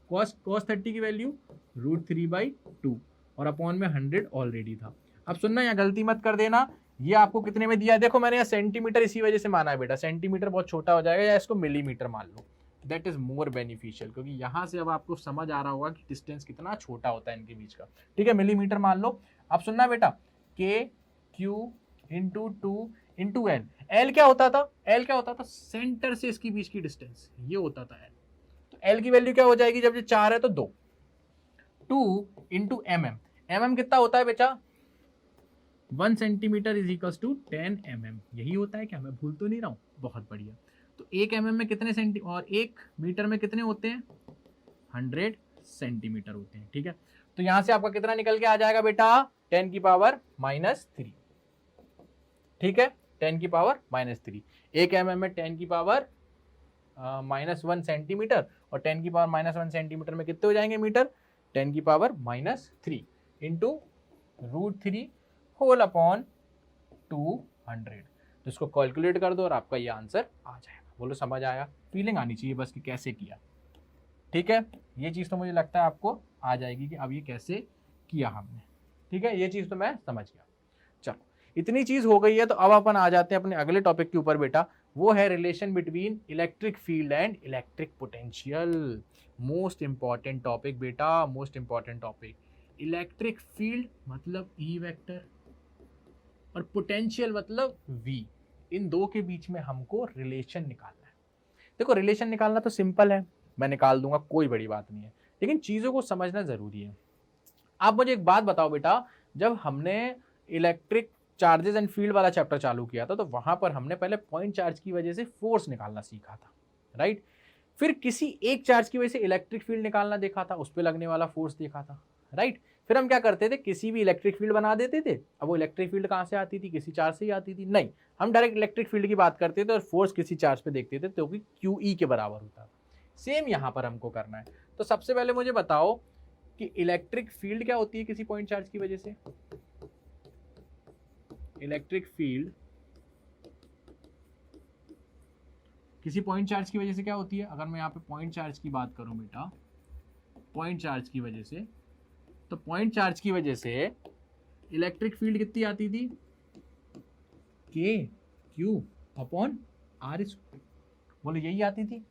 कॉस 30 की वैल्यू √3/2, और अपॉन में 100 ऑलरेडी था। अब सुनना, यहाँ गलती मत कर देना, ये आपको कितने में दिया है, देखो मैंने यहाँ सेंटीमीटर इसी वजह से माना है बेटा, सेंटीमीटर बहुत छोटा हो जाएगा, या इसको मिलीमीटर मान लो, दैट इज मोर बेनिफिशियल, क्योंकि यहाँ से अब आपको समझ आ रहा होगा कि डिस्टेंस कितना छोटा होता है इनके बीच का, ठीक है, मिलीमीटर मान लो। अब सुनना बेटा, के Q into 2 into L, L क्या होता था, सेंटर से इसके बीच की डिस्टेंस, ये होता था एल। तो एल की वैल्यू क्या हो जाएगी, जब ये 4 है तो 2 इंटू mm कितना होता है बेटा, 1 centimetre is equals to 10 mm, यही होता है क्या, मैं भूल तो नहीं रहा हूँ, बहुत बढ़िया। तो 1 mm में कितने सेंटी, और 1 मीटर में कितने होते हैं, 100 सेंटीमीटर होते हैं, ठीक है। तो यहां से आपका कितना निकल के आ जाएगा बेटा, 10 की पावर -3, ठीक है, 10 की पावर -3। 1 mm में 10 की पावर -1 सेंटीमीटर, और 10 की पावर -1 सेंटीमीटर में कितने हो जाएंगे मीटर, 10 की पावर -3 इंटू √3 होल अपॉन 200। तो इसको कैलकुलेट कर दो और आपका ये आंसर आ जाएगा। बोलो समझ आया, फीलिंग आनी चाहिए बस कि कैसे किया, ठीक है। ये चीज़ तो मुझे लगता है आपको आ जाएगी कि अब ये कैसे किया हमने, ठीक है, ये चीज़ तो मैं समझ गया। चलो इतनी चीज़ हो गई है, तो अब अपन आ जाते हैं अपने अगले टॉपिक के ऊपर बेटा, वो है relation between electric field and electric potential. Most important topic बेटा, most important topic. Electric field मतलब ई वेक्टर, और पोटेंशियल मतलब वी, इन दो के बीच में हमको रिलेशन निकालना है। देखो रिलेशन निकालना तो सिंपल है, मैं निकाल दूंगा, कोई बड़ी बात नहीं है, लेकिन चीज़ों को समझना ज़रूरी है। आप मुझे एक बात बताओ बेटा, जब हमने इलेक्ट्रिक चार्जेस एंड फील्ड वाला चैप्टर चालू किया था तो वहां पर हमने पहले पॉइंट चार्ज की वजह से फोर्स निकालना सीखा था, राइट। फिर किसी एक चार्ज की वजह से इलेक्ट्रिक फील्ड निकालना देखा था, उस पर लगने वाला फोर्स देखा था, राइट। फिर हम क्या करते थे, किसी भी इलेक्ट्रिक फील्ड बना देते थे। अब वो इलेक्ट्रिक फील्ड कहाँ से आती थी, किसी चार्ज से ही आती थी? नहीं, हम डायरेक्ट इलेक्ट्रिक फील्ड की बात करते थे और फोर्स किसी चार्ज पे देखते थे तो कि QE के बराबर होता था। सेम यहाँ पर हमको करना है। तो सबसे पहले मुझे बताओ कि इलेक्ट्रिक फील्ड क्या होती है किसी पॉइंट चार्ज की वजह से। इलेक्ट्रिक फील्ड किसी पॉइंट चार्ज की वजह से क्या होती है? अगर मैं यहाँ पे पॉइंट चार्ज की बात करूं बेटा, पॉइंट चार्ज की वजह से, तो पॉइंट चार्ज की वजह से इलेक्ट्रिक फील्ड कितनी आती थी? KQ/R²। बोलो यही आती थी?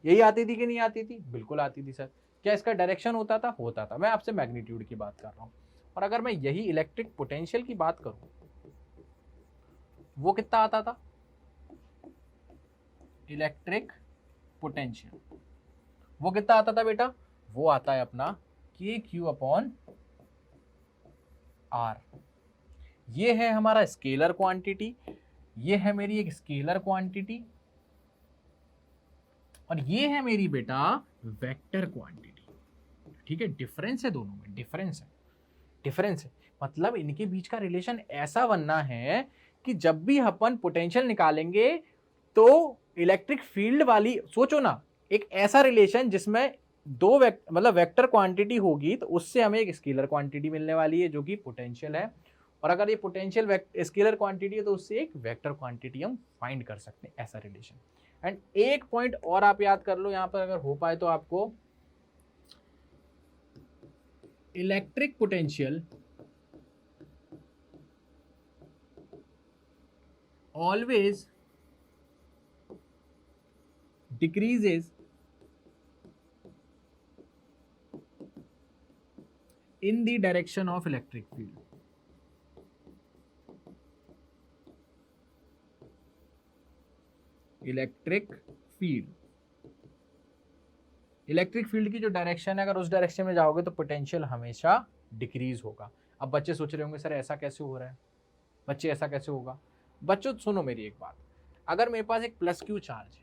यही आती थी कि नहीं आती थी? बिल्कुल आती थी सर। क्या इसका डायरेक्शन होता था? होता था। मैं आपसे मैग्नीट्यूड की बात कर रहा हूं। और अगर मैं यही इलेक्ट्रिक पोटेंशियल की बात करूं, वो कितना आता था? इलेक्ट्रिक पोटेंशियल वो कितना आता था बेटा? वो आता है अपना KQ/R। ये है हमारा स्केलर क्वांटिटी, ये है मेरी एक स्केलर क्वांटिटी, और ये है मेरी बेटा वेक्टर क्वांटिटी। ठीक है, डिफरेंस है दोनों में, डिफरेंस है। मतलब इनके बीच का रिलेशन ऐसा बनना है कि जब भी अपन पोटेंशियल निकालेंगे तो इलेक्ट्रिक फील्ड वाली, सोचो ना, एक ऐसा रिलेशन जिसमें दो मतलब वेक्टर क्वांटिटी होगी तो उससे हमें एक स्केलर क्वांटिटी मिलने वाली है जो कि पोटेंशियल है। और अगर ये पोटेंशियल स्केलर क्वांटिटी है तो उससे एक वेक्टर क्वांटिटी हम फाइंड कर सकते हैं, ऐसा रिलेशन। एंड एक पॉइंट और आप याद कर लो यहां पर, अगर हो पाए तो आपको, electric potential always decreases in the direction of electric field. Electric field की जो डायरेक्शन है, अगर उस डायरेक्शन में जाओगे तो पोटेंशियल हमेशा डिक्रीज होगा। अब बच्चे सोच रहे होंगे सर ऐसा कैसे हो रहा है, बच्चे ऐसा कैसे होगा? बच्चों सुनो मेरी एक बात, अगर मेरे पास एक +Q चार्ज है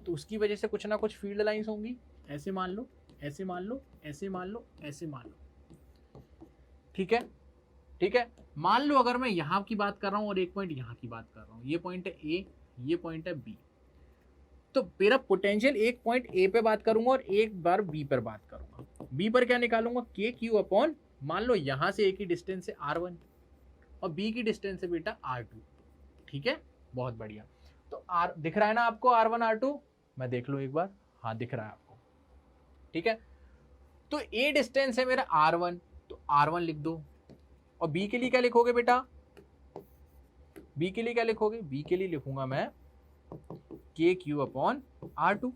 तो उसकी वजह से कुछ ना कुछ फील्ड लाइंस होंगी। ऐसे मान लो, ऐसे मान लो, ऐसे मान लो, ऐसे मान लो। ठीक है, ठीक है। मान लो अगर मैं यहां की बात कर रहा हूं और एक पॉइंट यहां की बात कर रहा हूं, ये पॉइंट है A, ये पॉइंट है B, तो मेरा पोटेंशियल एक पॉइंट A पे बात करूंगा और एक बार B पर बात करूंगा। B पर क्या निकालूंगा? KQ/, मान लो यहां से A की डिस्टेंस है R1 और B की डिस्टेंस है बेटा R2। ठीक है, बहुत बढ़िया। तो R दिख रहा है ना आपको, R1 R2? मैं देख लूं एक बार, हाँ दिख रहा है आपको। ठीक है, तो A डिस्टेंस है मेरा R1, तो R1 लिख दो। और B के लिए क्या लिखोगे बेटा? B के लिए क्या लिखोगे? B के लिए लिखूंगा मैं KQ/R2।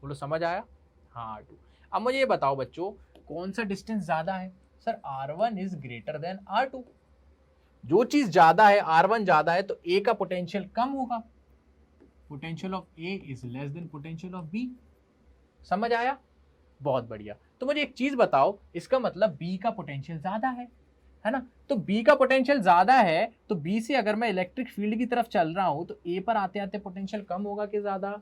बोलो समझ आया? हाँ R2। अब मुझे ये बताओ बच्चों, कौन सा डिस्टेंस ज्यादा है? Sir R1 is greater than R2। जो चीज ज्यादा है, R1 ज्यादा है, तो A का पोटेंशियल कम होगा। Potential of A is less than potential of B। समझ आया? बहुत बढ़िया। तो मुझे एक चीज बताओ, इसका मतलब B का पोटेंशियल ज्यादा है ना? तो B का पोटेंशियल ज्यादा है तो B से अगर मैं इलेक्ट्रिक फील्ड की तरफ चल रहा हूं तो A पर आते आते पोटेंशियल कम होगा कि ज्यादा?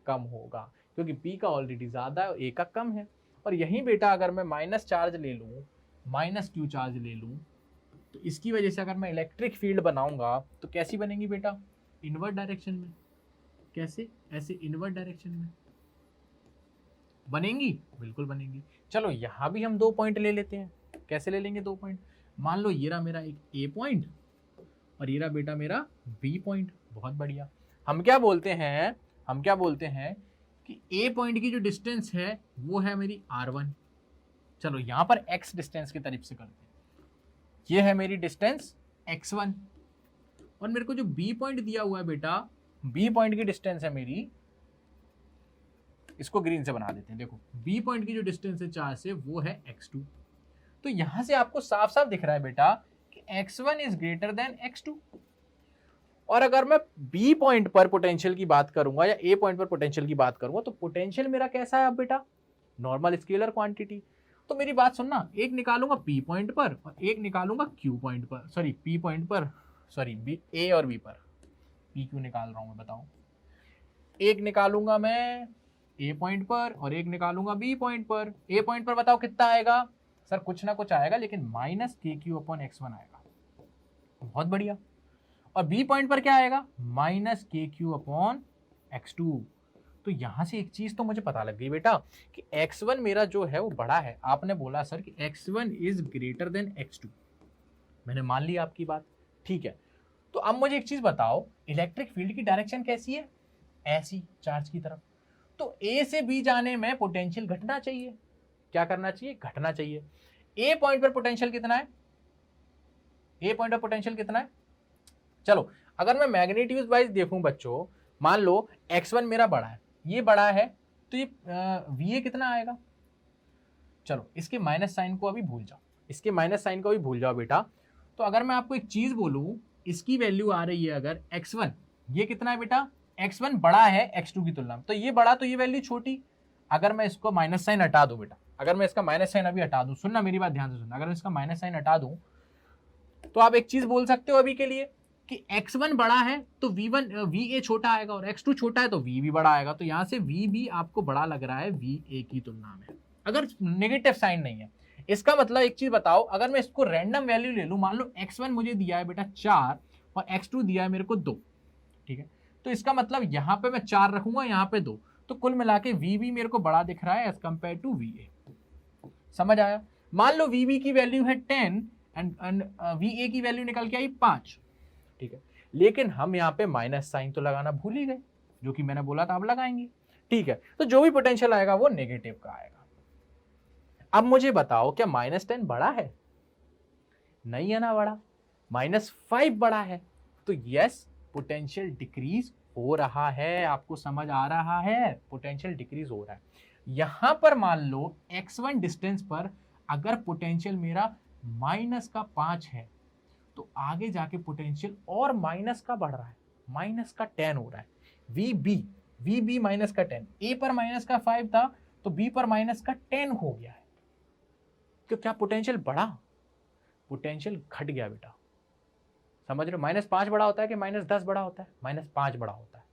कम होगा, क्योंकि B का ऑलरेडी ज्यादा है और A का कम है। और यही बेटा अगर मैं माइनस चार्ज ले लूं, -Q चार्ज ले लूं, तो इसकी वजह से अगर मैं इलेक्ट्रिक फील्ड बनाऊंगा तो कैसी बनेगी बेटा? इनवर्ट डायरेक्शन में। कैसे? ऐसे इनवर्ट डायरेक्शन में बनेंगी, बिल्कुल बनेंगी। चलो यहां भी हम 2 पॉइंट ले लेते हैं। कैसे ले लेंगे 2 पॉइंट? मान लो ये रहा मेरा एक A पॉइंट और ये रहा बेटा मेरा B पॉइंट। बहुत बढ़िया। हम क्या बोलते हैं कि A पॉइंट की जो डिस्टेंस है वो है मेरी R1। चलो यहां पर X डिस्टेंस की तरफ से करते हैं। ये है मेरी डिस्टेंस X1 और मेरे को जो B पॉइंट दिया हुआ है बेटा, B पॉइंट की डिस्टेंस है मेरी, इसको ग्रीन से बना देते हैं। देखो B पॉइंट की जो डिस्टेंस है चार्ज से वो है X2। तो यहां से आपको साफ साफ दिख रहा है बेटा कि X1 is greater than X2। और अगर मैं B पॉइंट पर पोटेंशियल की बात करूंगा या A पॉइंट पर पोटेंशियल की बात करूंगा तो पोटेंशियल मेरा कैसा है अब बेटा? Normal scalar quantity. तो मेरी बात सुनना, एक निकालूंगा P पॉइंट पर और एक निकालूंगा Q पॉइंट पर, सॉरी P पॉइंट पर, सॉरी A और B पर। P क्यों निकाल रहा हूं मैं बताऊं। एक निकालूंगा मैं A पॉइंट पर और एक निकालूंगा B पॉइंट पर। A पॉइंट पर बताओ कितना आएगा सर, कुछ ना कुछ आएगा, लेकिन माइनस KQ/X1 आएगा। बहुत बढ़िया। और B पॉइंट पर क्या आएगा, माइनस KQ/X2। तो यहां से एक चीज तो मुझे पता लग गई बेटा कि X1 मेरा जो है वो बड़ा है। आपने बोला सर कि X1 is greater than X2, मैंने मान लिया आपकी बात, ठीक है। तो अब मुझे एक चीज बताओ, इलेक्ट्रिक फील्ड की डायरेक्शन कैसी है, ऐसी चार्ज की तरफ। तो A से B जाने में पोटेंशियल घटना चाहिए। क्या करना चाहिए, घटना चाहिए। A पॉइंट पर पोटेंशियल कितना है, A पॉइंट पर पोटेंशियल कितना है। चलो अगर मैं मैग्नीट्यूड वाइज देखूं बच्चों, मान लो X1 मेरा बड़ा है, ये बड़ा है, तो ये VA कितना आएगा। चलो इसके माइनस साइन को अभी भूल जाओ, इसके माइनस साइन को भी भूल जाओ बेटा। तो अगर मैं आपको एक चीज बोलूं, इसकी वैल्यू आ रही है अगर X1, ये कितना है बेटा, X1 बड़ा है X2 की तुलना में, तो ये बड़ा तो ये वैल्यू छोटी। अगर मैं इसको माइनस साइन हटा दूं बेटा, अगर मैं इसका माइनस साइन अभी हटा दूं, सुनना मेरी बात ध्यान से सुनना, अगर मैं इसका माइनस साइन हटा दूं तो आप एक चीज बोल सकते हो अभी के लिए कि X1 बड़ा है तो VA छोटा आएगा और X2 छोटा है तो V भी बड़ा आएगा। तो यहां से V भी आपको बड़ा लग रहा है VA की तुलना में, अगर नेगेटिव साइन नहीं है। इसका मतलब एक चीज बताओ, अगर मैं इसको रैंडम वैल्यू ले लूं, मान लो X1 मुझे दिया है बेटा 4 और X2 दिया है मेरे को 2, ठीक है। तो इसका मतलब यहां पे मैं 4 रखूंगा, यहां पे 2, तो कुल मिला के V भी मेरे को बड़ा दिख रहा है एज कंपेयर टू VA। समझ आया। मान लो VB की वैल्यू है 10 एंड VA की वैल्यू निकल के आई 5, ठीक है। लेकिन हम यहाँ पे माइनस साइन तो लगाना भूल ही गए, जो कि मैंने बोला था अब लगाएंगे, ठीक है। तो जो भी पोटेंशियल आएगा वो नेगेटिव का आएगा। अब मुझे बताओ क्या -10 बड़ा है, नहीं है ना बड़ा, -5 बड़ा है। तो यस, पोटेंशियल डिक्रीज हो रहा है, आपको समझ आ रहा है, पोटेंशियल डिक्रीज हो रहा है। यहां पर मान लो X1 डिस्टेंस पर अगर पोटेंशियल मेरा -5 है, तो आगे जाके पोटेंशियल और माइनस का बढ़ रहा है, -10 हो रहा है। VB -10, A पर -5 था तो B पर -10 हो गया है। तो क्या पोटेंशियल बढ़ा, पोटेंशियल घट गया बेटा। समझ रहे हो, -5 बड़ा होता है कि -10 बड़ा होता है, -5 बड़ा होता है।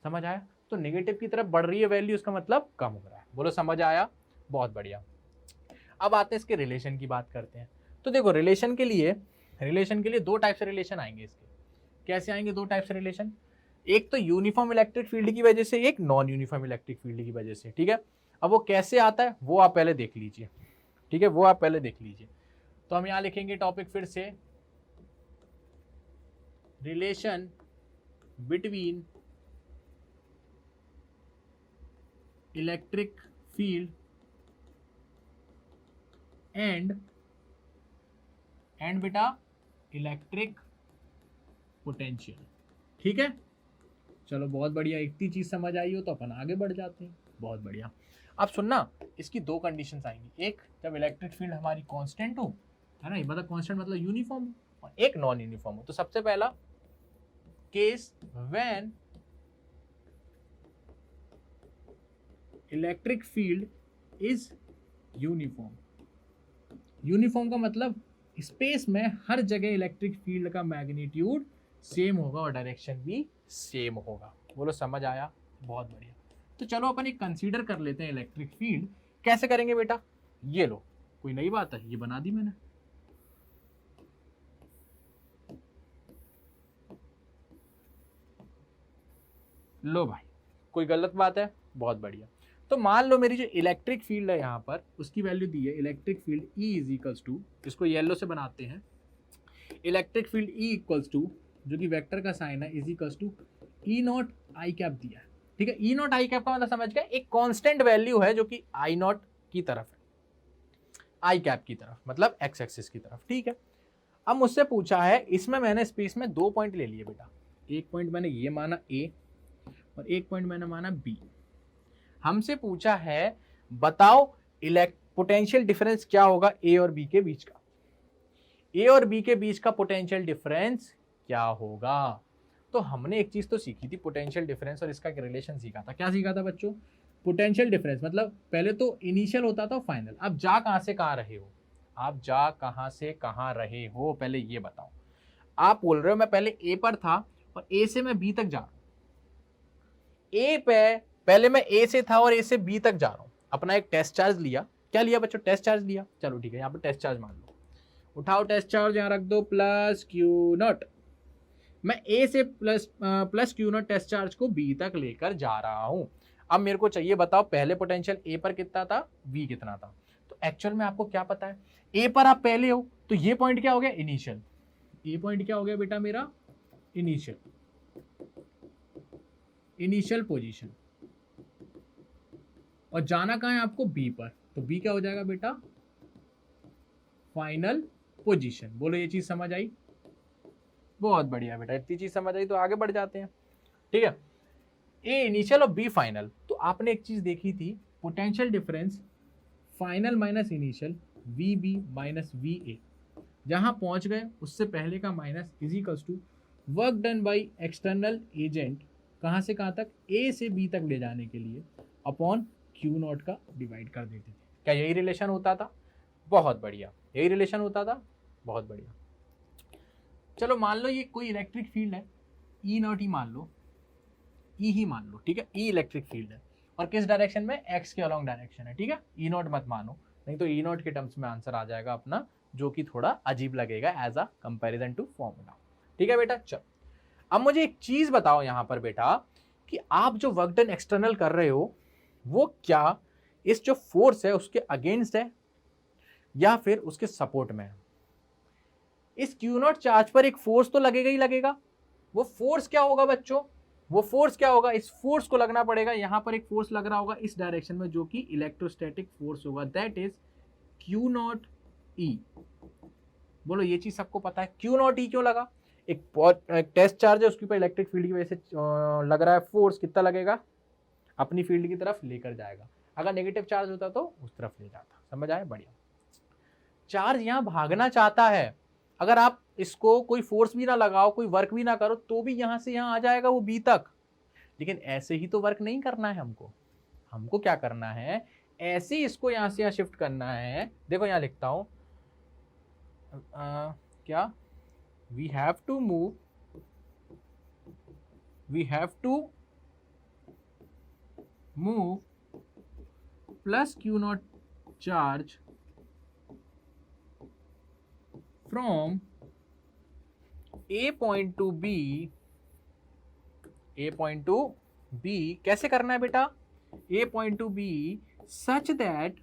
समझ आया। तो नेगेटिव की तरफ बढ़ रही है वैल्यू, इसका मतलब कम हो रहा है। बोलो समझ आया, बहुत बढ़िया। अब आते हैं इसके रिलेशन की बात करते हैं। तो देखो रिलेशन के लिए दो टाइप से रिलेशन आएंगे इसके। कैसे आएंगे दो टाइप से रिलेशन, एक तो यूनिफॉर्म इलेक्ट्रिक फील्ड की वजह से, एक नॉन यूनिफॉर्म इलेक्ट्रिक फील्ड की वजह से, ठीक है। अब वो कैसे आता है वो आप पहले देख लीजिए, ठीक है, वो आप पहले देख लीजिए। तो हम यहां लिखेंगे टॉपिक फिर से, relation between electric field and बेटा इलेक्ट्रिक पोटेंशियल, ठीक है। चलो बहुत बढ़िया, इतनी चीज समझ आई हो तो अपन आगे बढ़ जाते हैं। बहुत बढ़िया। अब सुनना, इसकी दो कंडीशंस आएंगी, एक जब इलेक्ट्रिक फील्ड हमारी कांस्टेंट हो, है ना, मतलब कांस्टेंट मतलब यूनिफॉर्म हो, और एक नॉन यूनिफॉर्म हो। तो सबसे पहला case when electric field is uniform. Uniform का मतलब स्पेस में हर जगह इलेक्ट्रिक फील्ड का मैग्नीट्यूड सेम होगा और डायरेक्शन भी सेम होगा। बोलो समझ आया, बहुत बढ़िया। तो चलो अपन एक कंसीडर कर लेते हैं इलेक्ट्रिक फील्ड। कैसे करेंगे बेटा, ये लो, कोई नई बात है, ये बना दी मैंने। लो भाई, कोई गलत बात है, बहुत बढ़िया। तो मान लो मेरी जो इलेक्ट्रिक फील्ड है यहाँ पर, उसकी वैल्यू दी है electric field E is equals to, इसको येलो से बनाते हैं, electric field E equals to, जो कि वेक्टर का साइन है, is equals to E0 I cap दिया है, ठीक है। E0 I कैप का मतलब समझ गए, एक कांस्टेंट वैल्यू है जो कि I0 की तरफ है, I कैप की तरफ, मतलब एक्स एक्सिस की तरफ, ठीक है। अब मुझसे पूछा है, इसमें मैंने स्पेस में 2 पॉइंट ले लिए बेटा, एक पॉइंट मैंने ये माना A और एक पॉइंट मैंने माना B। हमसे पूछा है बताओ पोटेंशियल डिफरेंस क्या होगा A और B के बीच का, A और B के बीच का पोटेंशियल डिफरेंस क्या होगा। तो हमने एक चीज तो सीखी थी, पोटेंशियल डिफरेंस, और इसका रिलेशन सीखा था। क्या सीखा था बच्चों, पोटेंशियल डिफरेंस मतलब पहले तो इनिशियल होता था फाइनल। आप जा कहां से कहां रहे हो, आप जा कहां से कहां रहे हो, पहले ये बताओ। आप बोल रहे हो मैं पहले ए पर था और ए से मैं बी तक जा रहा हूं। ए पे पहले मैं ए से था और ए से बी तक जा रहा हूं, अपना एक टेस्ट चार्ज लिया। क्या लिया बच्चों? टेस्ट चार्ज लिया। चलो ठीक है, यहाँ पे टेस्ट चार्ज मान लो, उठाओ टेस्ट चार्ज, यहाँ रख दो प्लस क्यू नॉट। मैं ए से plus Q not test charge को बी तक लेकर जा रहा हूं। अब मेरे को चाहिए बताओ पहले पोटेंशियल ए पर कितना था, बी कितना था। तो एक्चुअल में आपको क्या पता है, ए पर आप पहले हो तो ये पॉइंट क्या हो गया, इनिशियल। ए पॉइंट क्या हो गया बेटा मेरा, इनिशियल, इनिशियल पोजीशन। और जाना कहां है आपको, बी पर, तो बी क्या हो जाएगा बेटा, फाइनल पोजीशन। बोलो ये चीज समझ आई? बहुत बढ़िया बेटा, इतनी चीज समझ आई तो आगे बढ़ जाते हैं। ठीक है, ए इनिशियल और बी फाइनल। तो आपने एक चीज देखी थी, potential difference final minus initial, V B minus V A. जहां पहुंच गए उससे पहले का minus is equals to work done by external agent, कहां से कहां तक, ए से बी तक ले जाने के लिए, अपॉन क्यू नॉट का डिवाइड कर देते थे। क्या यही रिलेशन होता था? बहुत बढ़िया, यही रिलेशन होता था, बहुत बढ़िया। चलो मान लो ये कोई इलेक्ट्रिक फील्ड है, ई नॉट ही मान लो, ई ही मान लो, ठीक है, ई इलेक्ट्रिक फील्ड है और किस डायरेक्शन में, एक्स के अलॉन्ग डायरेक्शन है। ठीक है, ई नॉट मत मानो, नहीं तो ई नॉट के टर्म्स में आंसर आ जाएगा अपना, जो कि थोड़ा अजीब लगेगा as a comparison to formula. ठीक है बेटा, चल अब मुझे एक चीज बताओ यहां पर बेटा, कि आप जो वर्क डन एक्सटर्नल कर रहे हो वो क्या इस जो फोर्स है उसके अगेंस्ट है या फिर उसके सपोर्ट में है? इस क्यू नॉट चार्ज पर एक फोर्स तो लगेगा ही लगेगा। वो फोर्स क्या होगा बच्चों, वो फोर्स क्या होगा, इस फोर्स को लगना पड़ेगा। यहां पर एक फोर्स लग रहा होगा इस डायरेक्शन में जो कि इलेक्ट्रोस्टैटिक फोर्स होगा, दैट इज क्यू नॉट ई। बोलो ये चीज सबको पता है, क्यू नॉट ई क्यों लगा? एक टेस्ट चार्ज है, उसके ऊपर इलेक्ट्रिक फील्ड की वजह से लग रहा है फोर्स, कितना लगेगा, अपनी फील्ड की तरफ लेकर जाएगा। अगर नेगेटिव चार्ज होता तो उस तरफ ले जाता। समझ आया? बढ़िया। चार्ज यहां भागना चाहता है, अगर आप इसको कोई फोर्स भी ना लगाओ, कोई वर्क भी ना करो, तो भी यहां से यहां आ जाएगा वो बी तक। लेकिन ऐसे ही तो वर्क नहीं करना है हमको। हमको क्या करना है, ऐसे ही इसको यहां से यहां शिफ्ट करना है। देखो यहां लिखता हूं, क्या, we have to move, we have to move plus Q naught charge from A point to B, A point to B. कैसे करना है बेटा, A point to B such that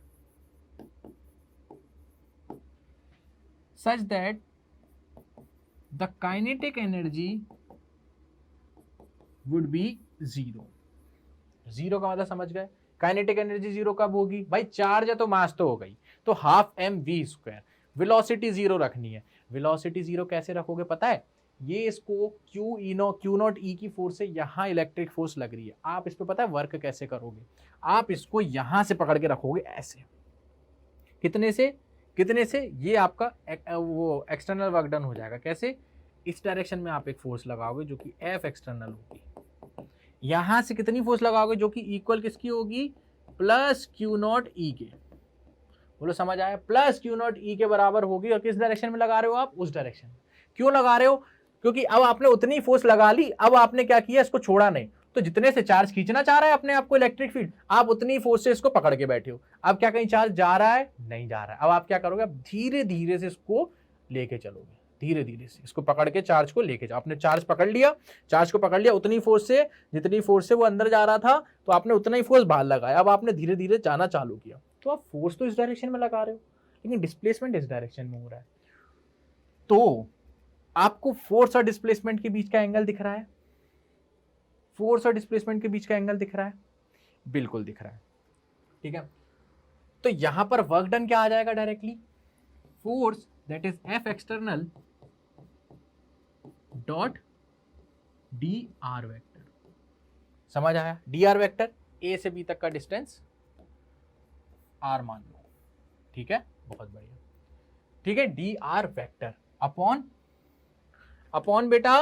the kinetic energy would be zero. Zero का मतलब समझ गए, kinetic energy zero कब होगी भाई, चार्ज है तो मास तो हो गई, तो half M V square. Velocity zero रखनी है, वेलोसिटी जीरो कैसे रखोगे पता है, ये इसको क्यू नॉट ई की फोर्स से यहाँ इलेक्ट्रिक फोर्स लग रही है, आप इस पे पता है वर्क कैसे करोगे, आप इसको यहां से पकड़ के रखोगे ऐसे, कितने से, ये आपका वो एक्सटर्नल वर्क डन हो जाएगा। कैसे, इस डायरेक्शन में आप एक फोर्स लगाओगे जो कि एफ एक्सटर्नल होगी, यहां से कितनी फोर्स लगाओगे जो कि इक्वल किसकी होगी, प्लस क्यू नॉट ई के। बोलो समझ आया, प्लस क्यू नॉट ई के बराबर होगी। और किस डायरेक्शन में लगा रहे हो आप, उस डायरेक्शन में। क्यों लगा रहे हो, क्योंकि अब आपने उतनी फोर्स लगा ली, अब आपने क्या किया, इसको छोड़ा नहीं, तो जितने से चार्ज खींचना चाह रहा है अपने आप को इलेक्ट्रिक फील्ड, आप उतनी फोर्स से इसको पकड़ के बैठे हो। अब क्या कहीं चार्ज जा रहा है, नहीं जा रहा है। अब आप क्या करोगे, अब धीरे धीरे से इसको लेके चलोगे, धीरे धीरे से इसको पकड़ के चार्ज को लेके जाओ। आपने चार्ज पकड़ लिया, चार्ज को पकड़ लिया, उतनी फोर्स से, जितनी फोर्स से वो अंदर जा रहा था, तो आपने उतना ही फोर्स बाहर लगाया। अब आपने धीरे धीरे जाना चालू किया, तो आप फोर्स तो इस डायरेक्शन में लगा रहे हो, लेकिन डिस्प्लेसमेंट इस डायरेक्शन में हो रहा है। तो आपको फोर्स और डिस्प्लेसमेंट के बीच का एंगल दिख रहा है, फोर्स और डिस्प्लेसमेंट के बीच का एंगल दिख रहा है, बिल्कुल दिख रहा है। ठीक है, तो यहां पर वर्क डन क्या आ जाएगा directly, force that is F external dot D R vector. समझ आया, डी आर वेक्टर, ए से बी तक का डिस्टेंस आर मान लो। ठीक है, बहुत बढ़िया। ठीक है, डी आर वेक्टर अपॉन बेटा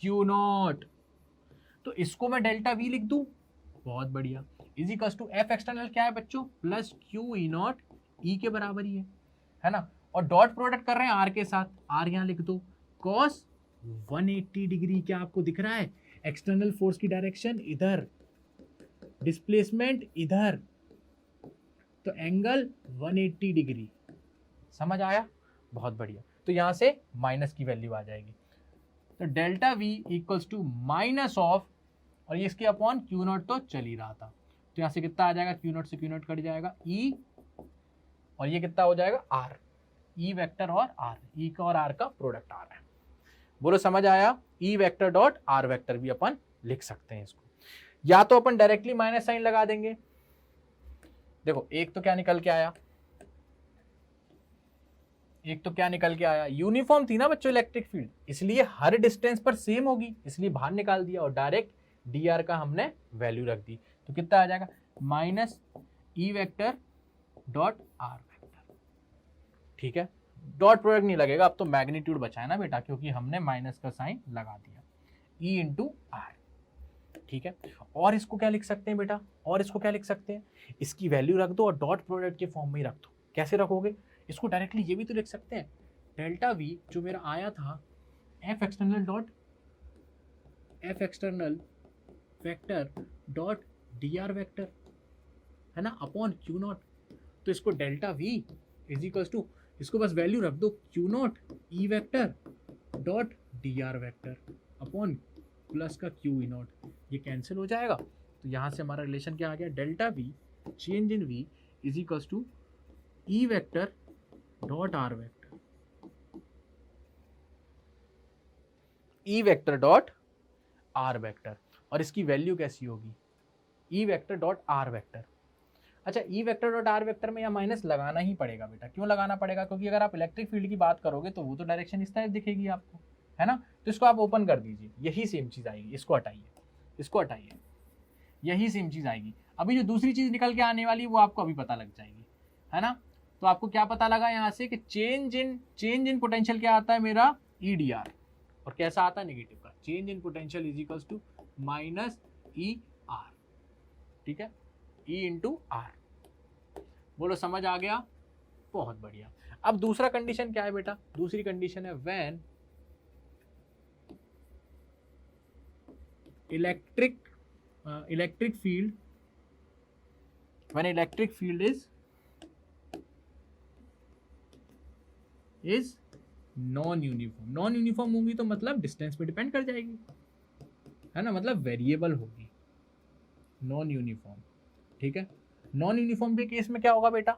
क्यू नॉट, तो इसको मैं डेल्टा वी लिख दूं, बहुत बढ़िया। Is equals to F external क्या है बच्चों, plus Q E not E के बराबर ही है ना। और डॉट प्रोडक्ट कर रहे हैं आर के साथ, आर यहां लिख दो, कॉस 180 डिग्री क्या आपको दिख रहा है, एक्सटर्नल फोर्स की डायरेक्शन इधर, डिस्प्लेसमेंट इधर, तो एंगल 180 डिग्री, समझ आया, बहुत बढ़िया। तो यहां से माइनस की वैल्यू आ जाएगी, तो delta V equals to minus of, और ये इसके अपॉन क्यू नॉट तो चल ही रहा था, तो यहां से कितना आ जाएगा, क्यू नॉट से क्यू नॉट कट जाएगा, ई, और ये कितना हो जाएगा, आर, ई वेक्टर और आर, ई का और आर का प्रोडक्ट आ रहा है। बोलो समझ आया, ई वेक्टर डॉट आर वेक्टर भी अपन लिख सकते हैं इसको, या तो अपन डायरेक्टली माइनस साइन लगा देंगे। देखो एक तो क्या निकल के आया, एक तो क्या निकल के आया, यूनिफॉर्म थी ना बच्चों इलेक्ट्रिक फील्ड, इसलिए हर डिस्टेंस पर सेम होगी, इसलिए बाहर निकाल दिया, और डायरेक्ट डी आर का हमने वैल्यू रख दी, तो कितना आ जाएगा, माइनस ई वेक्टर डॉट आर वेक्टर। ठीक है, डॉट प्रोडक्ट नहीं लगेगा, अब तो मैग्नीट्यूड बचा है ना बेटा, क्योंकि हमने माइनस का साइन लगा दिया, ई इंटू आर। ठीक है, और इसको क्या लिख सकते हैं बेटा, और इसको क्या लिख सकते हैं, इसकी वैल्यू रख दो और डॉट प्रोडक्ट के फॉर्म में ही रख दो। कैसे रखोगे, इसको डायरेक्टली ये भी तो लिख सकते हैं, डेल्टा वी जो मेरा आया था, F external dot F external vector dot D R vector, है ना, अपॉन क्यू नॉट, तो इसको delta V is equals to, इसको बस वैल्यू रख दो, Q not E vector dot D R vector upon plus का क्यू ई नॉट, ये कैंसिल हो जाएगा, तो यहां से हमारा रिलेशन क्या आ गया, delta V change in V is equals to E vector dot R vector, E vector dot R vector, और इसकी वैल्यू कैसी होगी, E vector dot R vector. अच्छा, E vector dot R vector में यहाँ माइनस लगाना ही पड़ेगा बेटा, क्यों लगाना पड़ेगा, क्योंकि अगर आप इलेक्ट्रिक फील्ड की बात करोगे तो वो तो डायरेक्शन इस टाइप दिखेगी आपको, है ना, तो इसको आप ओपन कर दीजिए, यही सेम चीज आएगी, इसको हटाइए, इसको हटाइए, यही सेम चीज आएगी। अभी जो दूसरी चीज निकल के आने वाली वो आपको अभी पता लग जाएगी, है ना। तो आपको क्या पता लगा यहाँ से कि चेंज इन पोटेंशियल क्या आता है मेरा, ई डी आर, और कैसा आता है नेगेटिव का, change in potential is equals to minus E R, ठीक है, ई इंटू आर। बोलो समझ आ गया, बहुत बढ़िया। अब दूसरा कंडीशन क्या है बेटा, दूसरी कंडीशन है when electric field is non uniform. Non uniform होगी तो मतलब डिस्टेंस पे डिपेंड कर जाएगी, है ना, मतलब वेरिएबल होगी, नॉन यूनिफॉर्म। ठीक है, नॉन यूनिफॉर्म के केस में क्या होगा बेटा,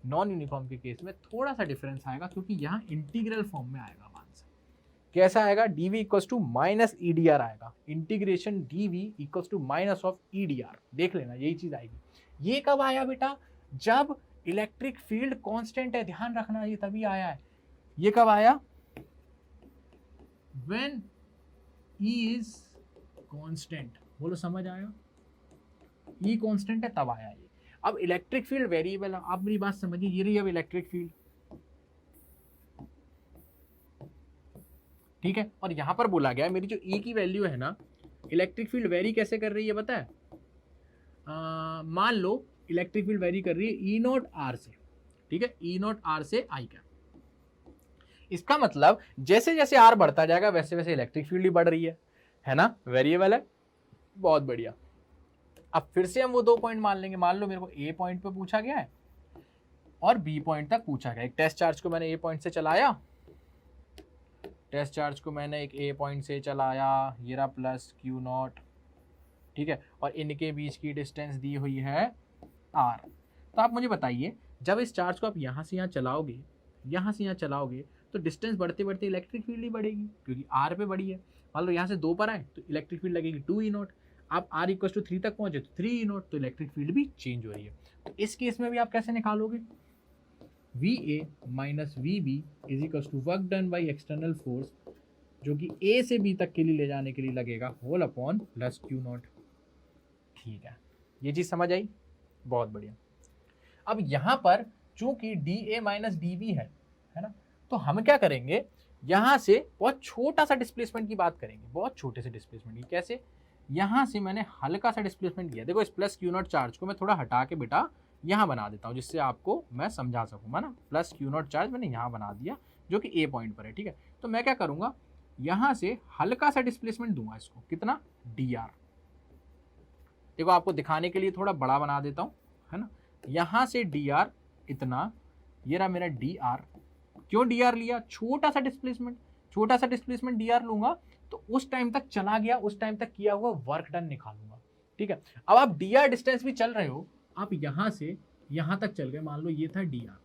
नॉन यूनिफॉर्म के केस में थोड़ा सा डिफरेंस आएगा, क्योंकि यहाँ इंटीग्रल फॉर्म में आएगा आंसर। कैसा आएगा, D V equals to minus E D R आएगा, integration D V equals to minus of E D R, देख लेना यही चीज आएगी। ये कब आया बेटा, जब इलेक्ट्रिक फील्ड कांस्टेंट है, ध्यान रखना ये तभी आया है। ये कब आया, व्हेन ई इज कांस्टेंट। बोलो समझ आया, ई कांस्टेंट है तब आया ये। अब इलेक्ट्रिक फील्ड वेरिएबल है, आप मेरी बात समझिए, ये रही अब इलेक्ट्रिक फील्ड, ठीक है, और यहां पर बोला गया मेरी जो ई की वैल्यू है ना, इलेक्ट्रिक फील्ड वेरी कैसे कर रही है पता है, मान लो इलेक्ट्रिक फील्ड वेरी कर रही है ई नॉट आर से, ठीक है, ई नॉट आर से आई का। इसका मतलब जैसे जैसे आर बढ़ता जाएगा वैसे वैसे इलेक्ट्रिक फील्ड ही बढ़ रही है ना, वेरिएबल है, बहुत बढ़िया। अब फिर से हम वो दो पॉइंट मान लेंगे, मान लो मेरे को ए पॉइंट पे पूछा गया है और बी पॉइंट तक पूछा गया। एक टेस्ट चार्ज को मैंने ए पॉइंट से चलाया, टेस्ट चार्ज को मैंने एक ए पॉइंट से चलाया, ये रहा प्लस क्यू नॉट, ठीक है, और इनके बीच की डिस्टेंस दी हुई है आर। तो आप मुझे बताइए, जब इस चार्ज को आप यहाँ से यहाँ चलाओगे, यहाँ से यहाँ चलाओगे, तो डिस्टेंस बढ़ते बढ़ते इलेक्ट्रिक फील्ड ही बढ़ेगी, क्योंकि आर पे बढ़ी है। मान लो यहाँ से 2 पर आए तो इलेक्ट्रिक फील्ड लगेगी 2 ई नॉट, आप आर इक्वल टू 3 तक पहुंचे तो 3 ई नॉट, तो इलेक्ट्रिक फील्ड भी चेंज हो रही है। तो इस केस में भी आप कैसे निकालोगे, V A minus V B is equal to work done by external force, जो कि ए से बी तक के लिए ले जाने के लिए लगेगा, whole upon plus Q not. ठीक है, ये चीज समझ आई, बहुत बढ़िया। अब यहाँ पर चूंकि D A minus D B है ना, तो हम क्या करेंगे, यहाँ से बहुत छोटा सा डिस्प्लेसमेंट की बात करेंगे, बहुत छोटे से डिस्प्लेसमेंट की। कैसे, यहाँ से मैंने हल्का सा डिस्प्लेसमेंट किया। देखो इस प्लस क्यू नॉट चार्ज को मैं थोड़ा हटा के बेटा यहाँ बना देता हूँ, जिससे आपको मैं समझा सकूँ, है ना। प्लस क्यू नॉट चार्ज मैंने यहाँ बना दिया जो कि ए पॉइंट पर है, ठीक है। तो मैं क्या करूँगा, यहाँ से हल्का सा डिस्प्लेसमेंट दूंगा इसको, कितना, डी आर। देखो आपको दिखाने के लिए थोड़ा बड़ा बना देता हूँ, है ना। यहाँ से डी आर इतना, ये रहा मेरा डी आर। क्यों डी आर लिया, छोटा सा डिस्प्लेसमेंट, छोटा सा डिस्प्लेसमेंट डी आर लूंगा तो उस टाइम तक चला गया, उस टाइम तक किया हुआ वर्क डन निकालूंगा, ठीक है। अब आप डी आर डिस्टेंस भी चल रहे हो, आप यहां से यहां तक चल गए, मान लो ये था डी आर,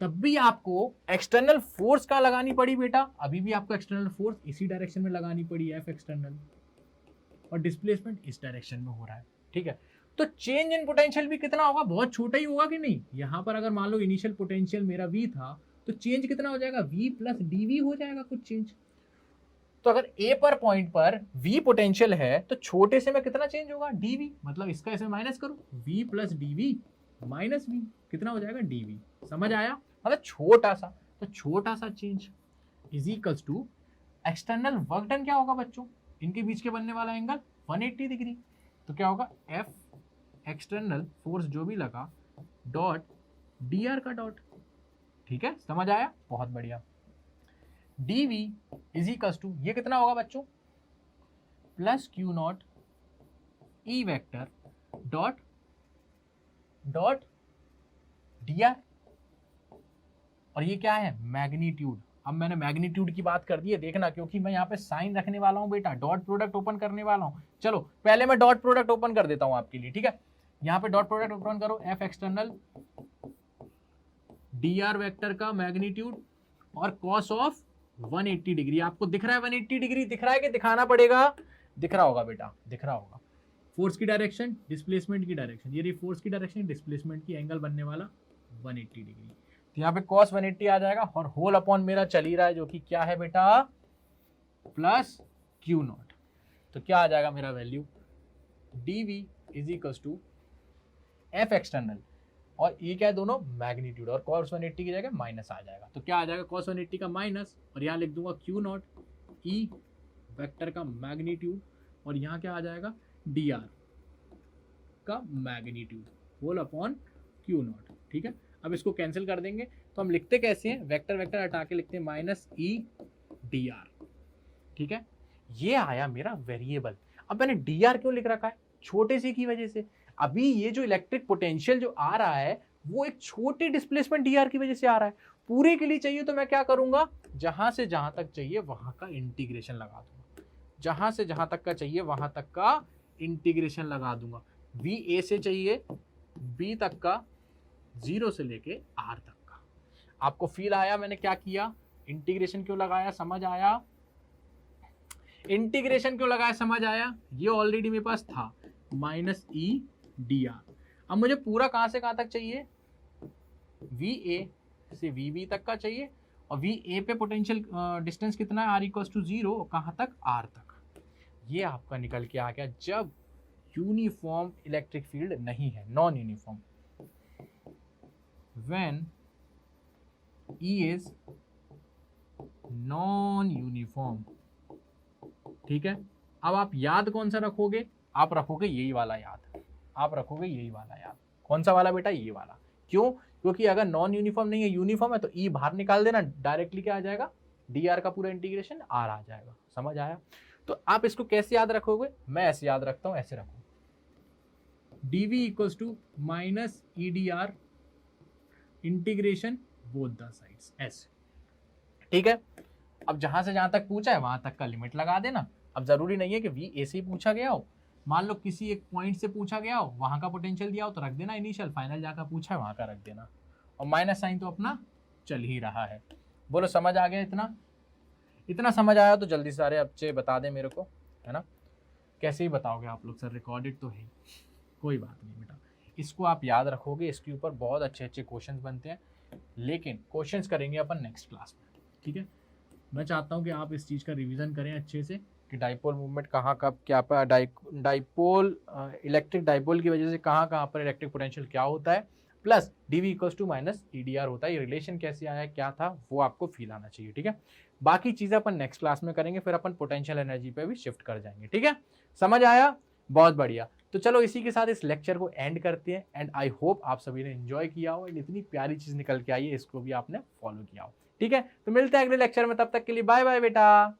तब भी आपको एक्सटर्नल फोर्स कहाँ लगानी पड़ी बेटा, अभी भी आपको एक्सटर्नल फोर्स इसी डायरेक्शन में लगानी पड़ी, एफ एक्सटर्नल, और डिस्प्लेसमेंट इस डायरेक्शन में हो रहा है, ठीक है। तो चेंज इन पोटेंशियल भी कितना होगा, बहुत छोटा ही होगा कि नहीं। यहां पर अगर मान लो इनिशियल पोटेंशियल मेरा v था, तो चेंज कितना हो जाएगा, v प्लस dv हो जाएगा कुछ चेंज। तो अगर a पर पॉइंट पर v पोटेंशियल है तो छोटे से में कितना चेंज होगा, dv, मतलब इसका इसमें माइनस करो, v plus dv minus v, कितना हो जाएगा, dv। समझ आया, मतलब छोटा सा, तो छोटा सा change is equals to external work done क्या होगा बच्चों, इनके बीच के बनने वाला एंगल 180 डिग्री। तो क्या होगा, एफ एक्सटर्नल फोर्स जो भी लगा डॉट डी आर का डॉट, ठीक है, समझ आया, बहुत बढ़िया। dv इज इक्वल्स टू, ये कितना होगा बच्चों, plus Q not E vector dot dot D are, और ये क्या है, मैग्नीट्यूड। अब मैंने मैग्नीट्यूड की बात कर दी है, देखना, क्योंकि मैं यहाँ पे साइन रखने वाला हूँ बेटा, डॉट प्रोडक्ट ओपन करने वाला हूँ। चलो पहले मैं डॉट प्रोडक्ट ओपन कर देता हूँ आपके लिए, ठीक है। यहाँ पे डॉट प्रोडक्ट ओपन करो, F external D R vector का मैग्नीट्यूड और कॉस ऑफ 180 डिग्री। आपको दिख रहा है 180 डिग्री, दिख रहा है कि दिखाना पड़ेगा, दिख रहा होगा बेटा, दिख रहा होगा। फोर्स की डायरेक्शन, डिस्प्लेसमेंट की डायरेक्शन, ये रही फोर्स की डायरेक्शन, डिस्प्लेसमेंट की, एंगल बनने वाला 180 डिग्री। तो यहाँ पे cos 180 आ जाएगा, और होल अपॉन मेरा चल ही रहा है जो कि क्या है बेटा, प्लस क्यू नॉट। तो क्या आ जाएगा मेरा value, dv is equals to F external, और ये क्या है, दोनों मैग्नीट्यूड, और cos 180 की जगह माइनस आ जाएगा। तो क्या आ जाएगा, cos 180 का माइनस, और यहाँ लिख दूंगा क्यू नॉट ई वेक्टर का मैग्नीट्यूड, और यहाँ क्या आ जाएगा, डी आर का magnitude whole upon Q not, ठीक है। अब इसको कैंसिल कर देंगे, तो हम लिखते कैसे हैं, वेक्टर वेक्टर हटा के लिखते हैं माइनस ई डी आर, ठीक है। ये आया मेरा वेरिएबल। अब मैंने डी आर क्यों लिख रखा है, छोटे से की वजह से। अभी ये जो इलेक्ट्रिक पोटेंशियल जो आ रहा है वो एक छोटे डिस्प्लेसमेंट डी आर की वजह से आ रहा है। पूरे के लिए चाहिए तो मैं क्या करूंगा, जहां से जहां तक चाहिए वहां का इंटीग्रेशन लगा दूंगा, जहां से जहां तक का चाहिए वहां तक का इंटीग्रेशन लगा दूंगा। वी ए से चाहिए बी तक का, 0 से लेके आर तक का। आपको फील आया मैंने क्या किया, इंटीग्रेशन क्यों लगाया, समझ आया, इंटीग्रेशन क्यों लगाया, समझ आया। ये ऑलरेडी मेरे पास था, माइनस ई डी आर। अब मुझे पूरा कहां से कहां तक चाहिए, वी ए से वी बी तक का चाहिए, और वी ए पे पोटेंशियल डिस्टेंस कितना है, आर इक्वल्स टू 0, कहां तक, आर तक। ये आपका निकल के आ गया जब यूनिफॉर्म इलेक्ट्रिक फील्ड नहीं है, non uniform, when E is non-uniform, ठीक है। अब आप याद कौन सा रखोगे, आप रखोगे यही वाला याद, आप रखोगे यही वाला याद। कौन सा वाला बेटा, ये वाला। क्यों, क्योंकि अगर नॉन यूनिफॉर्म नहीं है, यूनिफॉर्म है, तो E बाहर निकाल देना, डायरेक्टली क्या आ जाएगा, डी आर का पूरा इंटीग्रेशन आर आ जाएगा। समझ आया। तो आप इसको कैसे याद रखोगे, मैं ऐसे याद रखता हूं, ऐसे रखो, dv equals to minus E D R integration both the sides, ऐसे, ठीक है। अब जहां से जहां तक पूछा है वहां तक का लिमिट लगा देना। अब जरूरी नहीं है कि वी ए से ही पूछा गया हो, मान लो किसी एक पॉइंट से पूछा गया हो, वहां का पोटेंशियल दिया हो तो रख देना इनिशियल, फाइनल जाकर पूछा है वहां का रख देना, और माइनस साइन तो अपना चल ही रहा है। बोलो समझ आ गया, इतना इतना समझ आया तो जल्दी सारे बच्चे बता दें मेरे को, है ना। कैसे ही बताओगे आप लोग, सर रिकॉर्डेड तो है, कोई बात नहीं बेटा, इसको आप याद रखोगे, इसके ऊपर बहुत अच्छे अच्छे क्वेश्चंस बनते हैं, लेकिन क्वेश्चंस करेंगे अपन नेक्स्ट क्लास में, ठीक है। मैं चाहता हूं कि आप इस चीज़ का रिवीजन करें अच्छे से कि डाइपोल मूवमेंट कहाँ कब क्या पर, डाइपोल इलेक्ट्रिक डाइपोल की वजह से कहाँ पर इलेक्ट्रिक पोटेंशियल क्या होता है, plus D V equals to minus E D R होता है। ये रिलेशन कैसे आया, क्या था, वो आपको फील आना चाहिए, ठीक है। बाकी चीजें अपन नेक्स्ट क्लास में करेंगे, फिर अपन पोटेंशियल एनर्जी पे भी शिफ्ट कर जाएंगे। ठीक है, समझ आया? बहुत बढ़िया। तो चलो इसी के साथ इस लेक्चर को एंड करते हैं एंड आई होप आप सभी ने एंजॉय किया हो एंड इतनी प्यारी चीज निकल के आई है, इसको भी आपने फॉलो किया हो। ठीक है, तो मिलते हैं अगले लेक्चर में, तब तक के लिए बाय बाय बेटा।